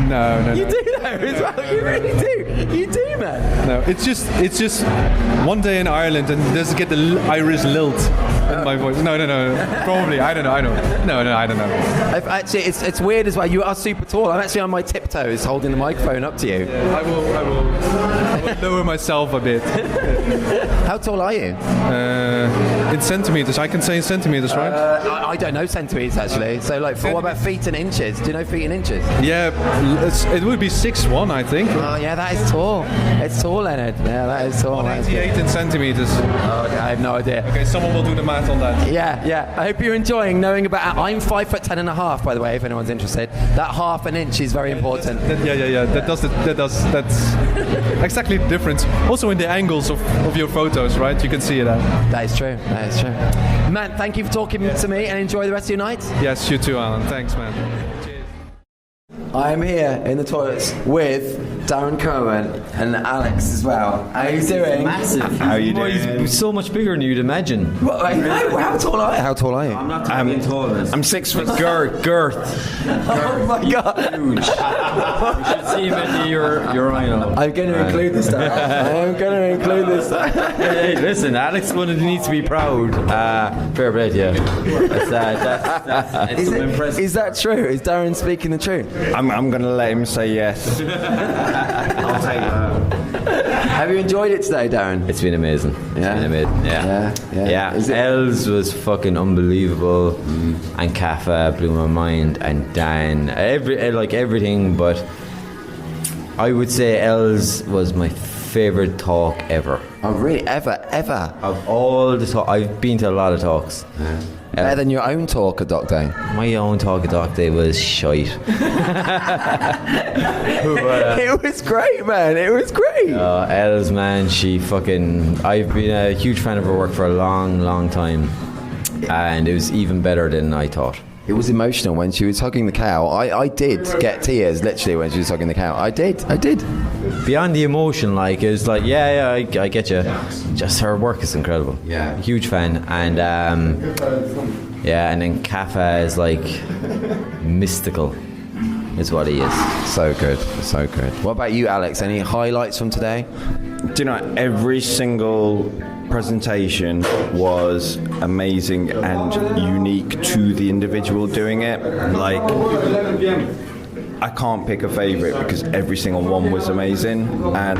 No. You do though as well. You really do. You do, man. No, it's just one day in Ireland and it doesn't get the Irish lilt in my voice. No. Probably. I don't know. No, I don't know. Actually, it's weird as well. You are super tall. I'm actually on my tiptoes holding the microphone up to you. Yeah, I will lower myself a bit. How tall are you? In centimeters. I can say in centimeters, right? I don't know centimeters actually. So what about feet and inches? Do you know feet and inches? Yeah, it would be 6'1", I think. Oh yeah, that is tall. It's tall, Leonard. Yeah, that is tall. 188 in centimeters. Oh, okay, I have no idea. Okay, someone will do the math on that. Yeah. I hope you're enjoying knowing about. I'm 5'10.5", by the way, if anyone's interested. That half an inch is very important. Yeah. That's exactly the difference. Also in the angles of your photos, right? You can see it. That is true. Man, thank you for talking to me and enjoy the rest of your night. Yes, you too, Alan. Thanks, man. Cheers. I'm here in the toilets with Darren Cohen and Alex as well. How are you doing? Massive. How are you doing? He's so much bigger than you'd imagine. Well, how tall are you? I'm not talking tall. I'm 6 foot girth. Oh my god. Huge. You should see him at the urinal. I'm going to include this stuff. Hey, listen, Alex needs to be proud. Fair play, yeah. That's impressive. Is that true? Is Darren speaking the truth? I'm going to let him say yes. I'll take that. Have you enjoyed it today, Darren? It's been amazing. Yeah. Els was fucking unbelievable, and Kheffache blew my mind, and Dan, everything. But I would say Els was my favourite talk ever. Oh, really? Ever? Of all the talk, I've been to a lot of talks. Yeah. Better than your own talk at Doc Day? My own talk at Doc Day was shite. It was great, man. It was great. Els, man, I've been a huge fan of her work for a long, long time. And it was even better than I thought. It was emotional when she was hugging the cow. I did get tears, literally, when she was hugging the cow. I did. Beyond the emotion, it was I get you. Just her work is incredible. Yeah. Huge fan. And, and then Kheffache is, mystical, is what he is. So good. What about you, Alex? Any highlights from today? Do you know, every single presentation was amazing and unique to the individual doing it. I can't pick a favourite because every single one was amazing. And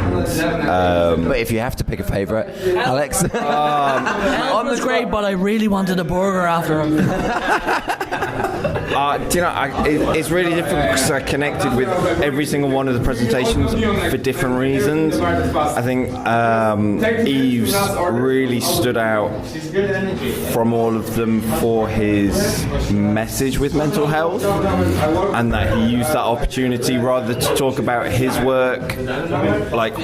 but if you have to pick a favourite, Alex, it was great, but I really wanted a burger after him. Do you know, it's really different because I connected with every single one of the presentations for different reasons. I think Eve's really stood out from all of them for his message with mental health, and that he used that opportunity rather to talk about his work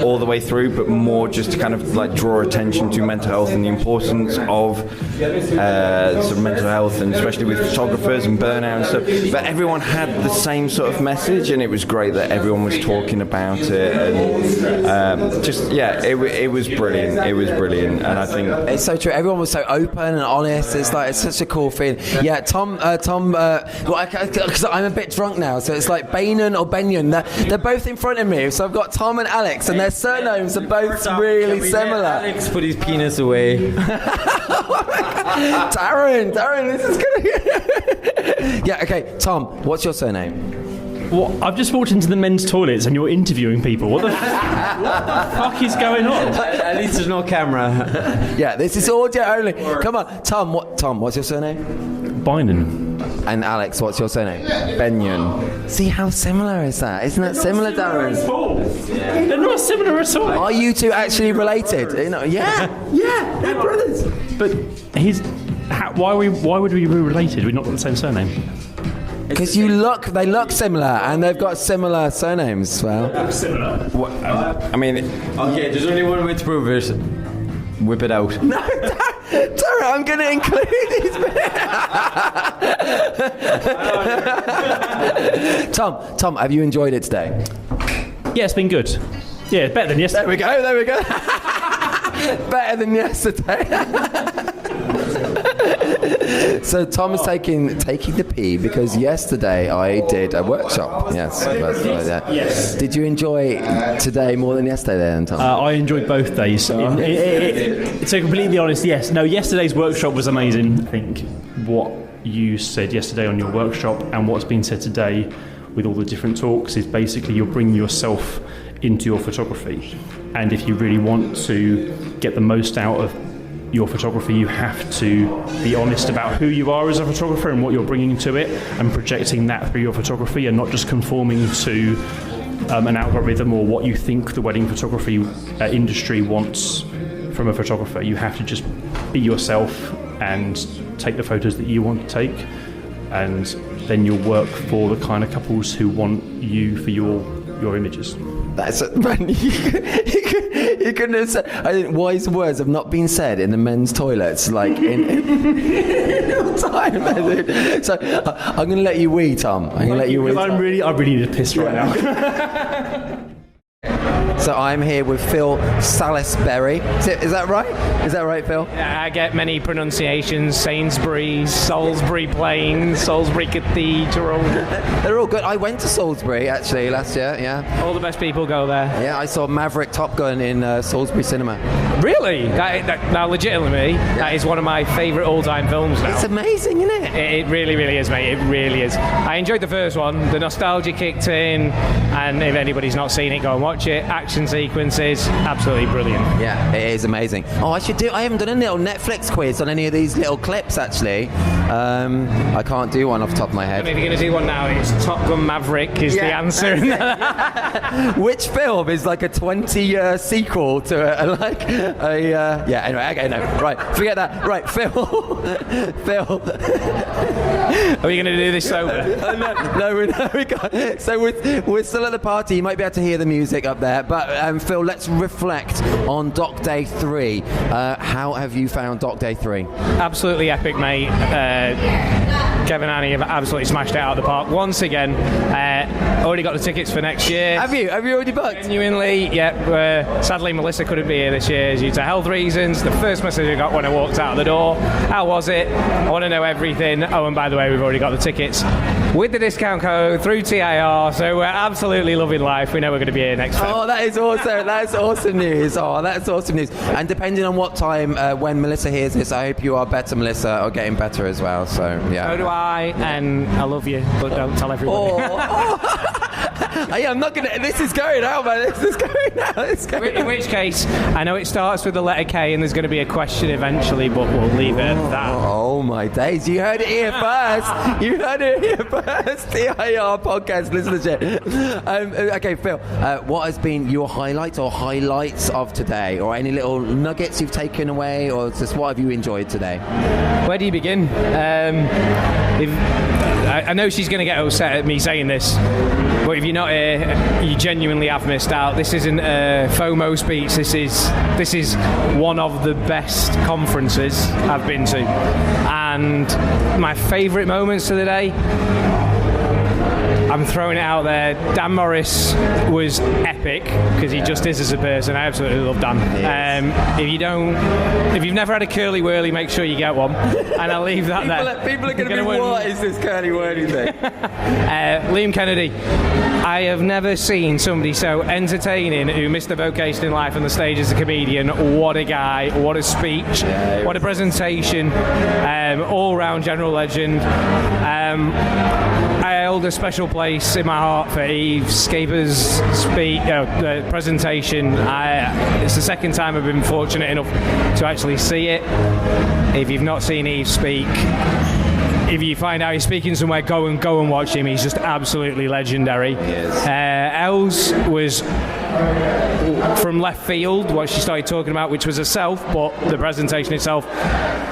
all the way through, but more just to kind of draw attention to mental health and the importance of sort of mental health, and especially with photographers and burnout and stuff. But everyone had the same sort of message, and it was great that everyone was talking about it, and it was brilliant. It was brilliant, and I think it's so true. Everyone was so open and honest. It's such a cool feeling. Yeah, Tom. Because I'm a bit drunk now, so it's Bainan or Benyon. They're both in front of me, so I've got Tom and Alex, and their surnames are both really similar. Alex put his penis away. Darren, this is good. Yeah, okay, Tom, what's your surname? Well, I've just walked into the men's toilets and you're interviewing people. What the fuck is going on? At least there's no camera. Yeah, this is audio only. Come on, Tom, what's your surname? Bynum. And Alex, what's your surname? Benyon. See how similar is that? Isn't that similar, Darren? They're not similar at all. Are you two actually related? Yeah, they're brothers. But why would we be related? We've not got the same surname. Because they look similar, and they've got similar surnames as well. Similar? Okay, there's only one way to prove it. Whip it out. No, Darren, I'm going to include these. Tom, have you enjoyed it today? Yeah, it's been good. Yeah, better than yesterday. There we go. Better than yesterday. So Tom's taking the pee because yesterday I did a workshop. Yes. Yes. Did you enjoy today more than yesterday then, Tom? I enjoyed both days. To be completely honest, yes. No, yesterday's workshop was amazing. I think what you said yesterday on your workshop and what's been said today with all the different talks is basically you're bringing yourself into your photography. And if you really want to get the most out of your photography, you have to be honest about who you are as a photographer and what you're bringing to it and projecting that through your photography and not just conforming to an algorithm or what you think the wedding photography industry wants from a photographer. You have to just be yourself and take the photos that you want to take, and then you'll work for the kind of couples who want you for your images. That's it, man. You couldn't have said. I think wise words have not been said in the men's toilets like in time. So I'm going to let you wee, Tom. I'm going to let you wee. I really need a piss right now. So I'm here with Phil Salisbury. Is that right? Is that right, Phil? Yeah, I get many pronunciations. Sainsbury's, Salisbury Plains, Salisbury Cathedral. They're all good. I went to Salisbury actually last year. Yeah. All the best people go there. Yeah, I saw Maverick Top Gun in Salisbury Cinema. Really? Now, legitimately, that is one of my favourite all-time films now. It's amazing, isn't it? It really, really is, mate. It really is. I enjoyed the first one. The nostalgia kicked in, and if anybody's not seen it, go and watch it. Action sequences, absolutely brilliant. Yeah, it is amazing. Oh, I haven't done a little Netflix quiz on any of these little clips, actually. I can't do one off the top of my head. I mean, if you're going to do one now, it's Top Gun Maverick is the answer. Which film is like a 20-year sequel to anyway, okay, no. Right, forget that. Right, Phil. Are we going to do this sober? No, we can't. So we're still at the party. You might be able to hear the music up there. But Phil, let's reflect on Doc Day 3. How have you found Doc Day 3? Absolutely epic, mate. Kevin and Annie have absolutely smashed it out of the park once again. Already got the tickets for next year. Have you already booked? Genuinely, yeah. Sadly, Melissa couldn't be here this year due to health reasons. The first message I got when I walked out of the door: how was it? I want to know everything. Oh, and by the way, we've already got the tickets with the discount code through TIR, so we're absolutely loving life. We know we're going to be here next February. Oh, that is awesome. That's awesome news. Oh, that's awesome news. And depending on what time, when Melissa hears this, I hope you are better, Melissa, or getting better as well. So, yeah. So do I, and I love you, but don't tell everybody. I'm not going to... This is going out, man. This is going out. In which case, I know it starts with the letter K, and there's going to be a question eventually, but we'll leave it at that. Oh, my days. You heard it here first. You heard it here first. TIR podcast listenership. Okay, Phil, what has been your highlights of today? Or any little nuggets you've taken away? Or just what have you enjoyed today? Where do you begin? I know she's going to get upset at me saying this, but if you're not here, you genuinely have missed out. This isn't a FOMO speech. This is one of the best conferences I've been to. And my favourite moments of the day, I'm throwing it out there. Dan Morris was epic because he just is as a person. I absolutely love Dan. If you've never had a curly whirly, make sure you get one. And I'll leave that there. People are going to be, what is this curly whirly thing? Liam Kennedy. I have never seen somebody so entertaining who missed the vocation in life on the stage as a comedian. What a guy, what a speech, what a presentation, all-round general legend. I hold a special place in my heart for Eve Scaper's presentation. It's the second time I've been fortunate enough to actually see it. If you've not seen Eve speak, if you find out he's speaking somewhere, go and watch him. He's just absolutely legendary. Els was from left field, what she started talking about, which was herself, but the presentation itself,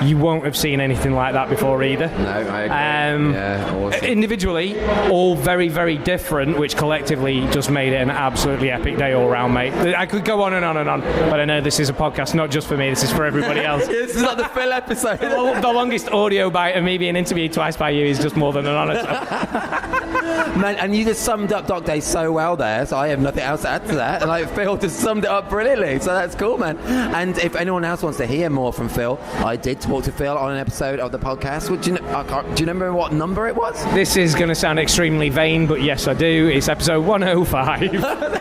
you won't have seen anything like that before either. No, I agree. Awesome. Individually, all very, very different, which collectively just made it an absolutely epic day all round, mate. I could go on and on and on, but I know this is a podcast not just for me, this is for everybody else. This is not the Phil episode. The longest audio bite of me being interviewed interviewed twice by you is just more than an honour. Man, and you just summed up Doc Day so well there, so I have nothing else to add to that. And like, Phil just summed it up brilliantly, so that's cool, man. And if anyone else wants to hear more from Phil, I did talk to Phil on an episode of the podcast. Do you remember what number it was? This is going to sound extremely vain, but yes, I do. It's episode 105.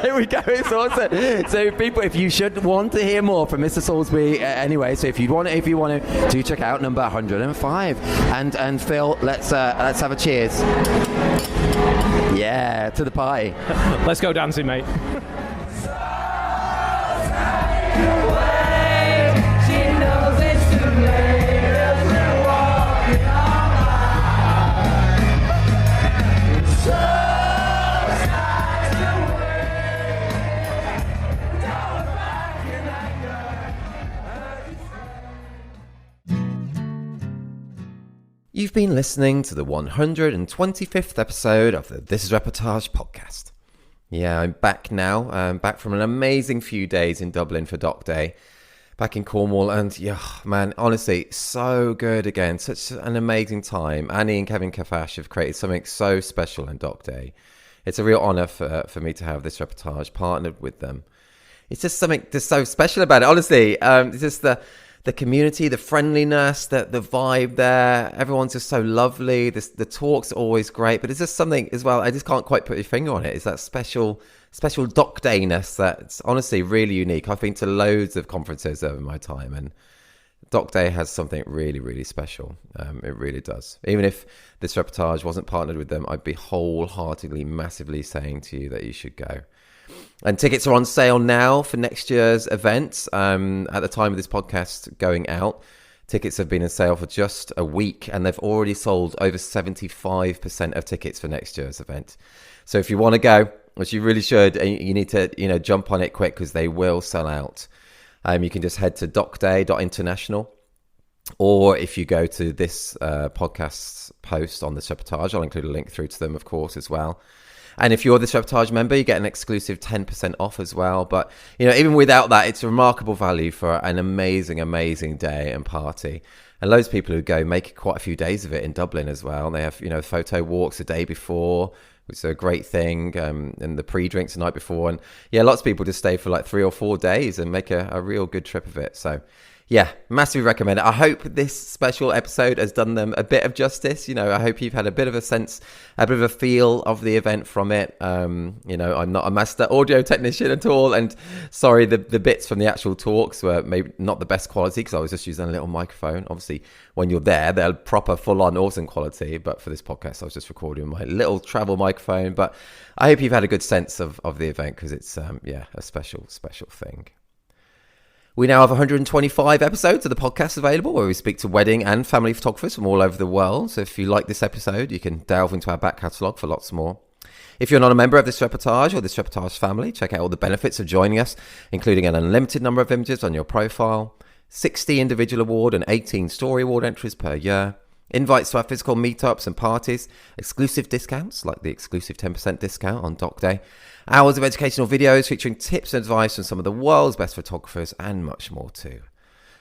There we go. It's awesome. So, people, if you should want to hear more from Mr. Salisbury, anyway, so if you want to, do check out number 105. And Phil, let's have a cheers. Yeah, to the pie. Let's go dancing, mate. You've been listening to the 125th episode of the This is Reportage podcast. Yeah, I'm back now. I'm back from an amazing few days in Dublin for Doc Day, back in Cornwall, and yeah, man, honestly, so good again. Such an amazing time. Annie and Kevin Kheffache have created something so special in Doc Day. It's a real honour for me to have this reportage partnered with them. It's just something just so special about it. Honestly, it's just the community, the friendliness, the vibe there. Everyone's just so lovely. The talks are always great, but it's just something as well. I just can't quite put your finger on it. It's that special Doc Day-ness that's honestly really unique. I've been to loads of conferences over my time, and Doc Day has something really, really special. It really does. Even if this reportage wasn't partnered with them, I'd be wholeheartedly, massively saying to you that you should go. And tickets are on sale now for next year's event. At the time of this podcast going out, tickets have been on sale for just a week, and they've already sold over 75% of tickets for next year's event. So if you want to go, which you really should, you need to jump on it quick because they will sell out. You can just head to docday.international, or if you go to this podcast's post on this reportage, I'll include a link through to them, of course, as well. And if you're this reportage member, you get an exclusive 10% off as well. But, even without that, it's a remarkable value for an amazing, amazing day and party. And loads of people who go make quite a few days of it in Dublin as well. They have, photo walks the day before, which is a great thing, and the pre-drinks the night before. And, yeah, lots of people just stay for like 3 or 4 days and make a real good trip of it. So, yeah, massively recommend it. I hope this special episode has done them a bit of justice. I hope you've had a bit of a sense, a bit of a feel of the event from it. I'm not a master audio technician at all. And sorry, the bits from the actual talks were maybe not the best quality because I was just using a little microphone. Obviously, when you're there, they're proper, full-on, awesome quality. But for this podcast, I was just recording my little travel microphone. But I hope you've had a good sense of the event because it's, a special, special thing. We now have 125 episodes of the podcast available where we speak to wedding and family photographers from all over the world. So if you like this episode, you can delve into our back catalogue for lots more. If you're not a member of this reportage or this reportage family, check out all the benefits of joining us, including an unlimited number of images on your profile, 60 individual award and 18 story award entries per year, invites to our physical meetups and parties, exclusive discounts like the exclusive 10% discount on Doc Day, hours of educational videos featuring tips and advice from some of the world's best photographers, and much more too.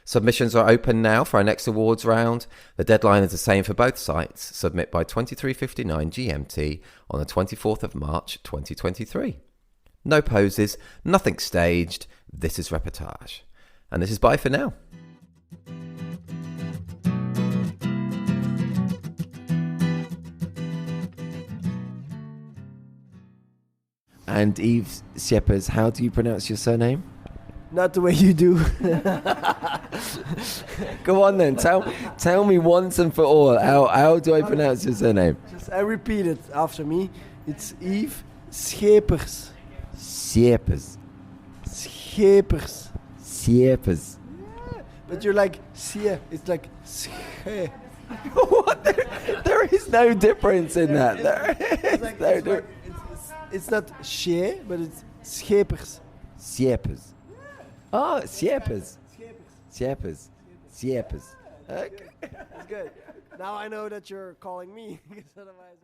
Submissions are open now for our next awards round. The deadline is the same for both sites. Submit by 23:59 GMT on the 24th of March 2023. No poses, nothing staged. This is Reportage. And this is bye for now. And Yves Schiepers, how do you pronounce your surname? Not the way you do. Go on then, tell me once and for all, how do I pronounce your surname? I repeat it after me. It's Yves Schiepers. Schiepers. Schiepers. Schiepers. Yeah, but you're like, it's like, schie. What? There is no difference in that. It's not she, but it's Schiepers. Schiepers. Oh, Schiepers. Schiepers. Schiepers. Okay. That's good. Now I know that you're calling me. Because otherwise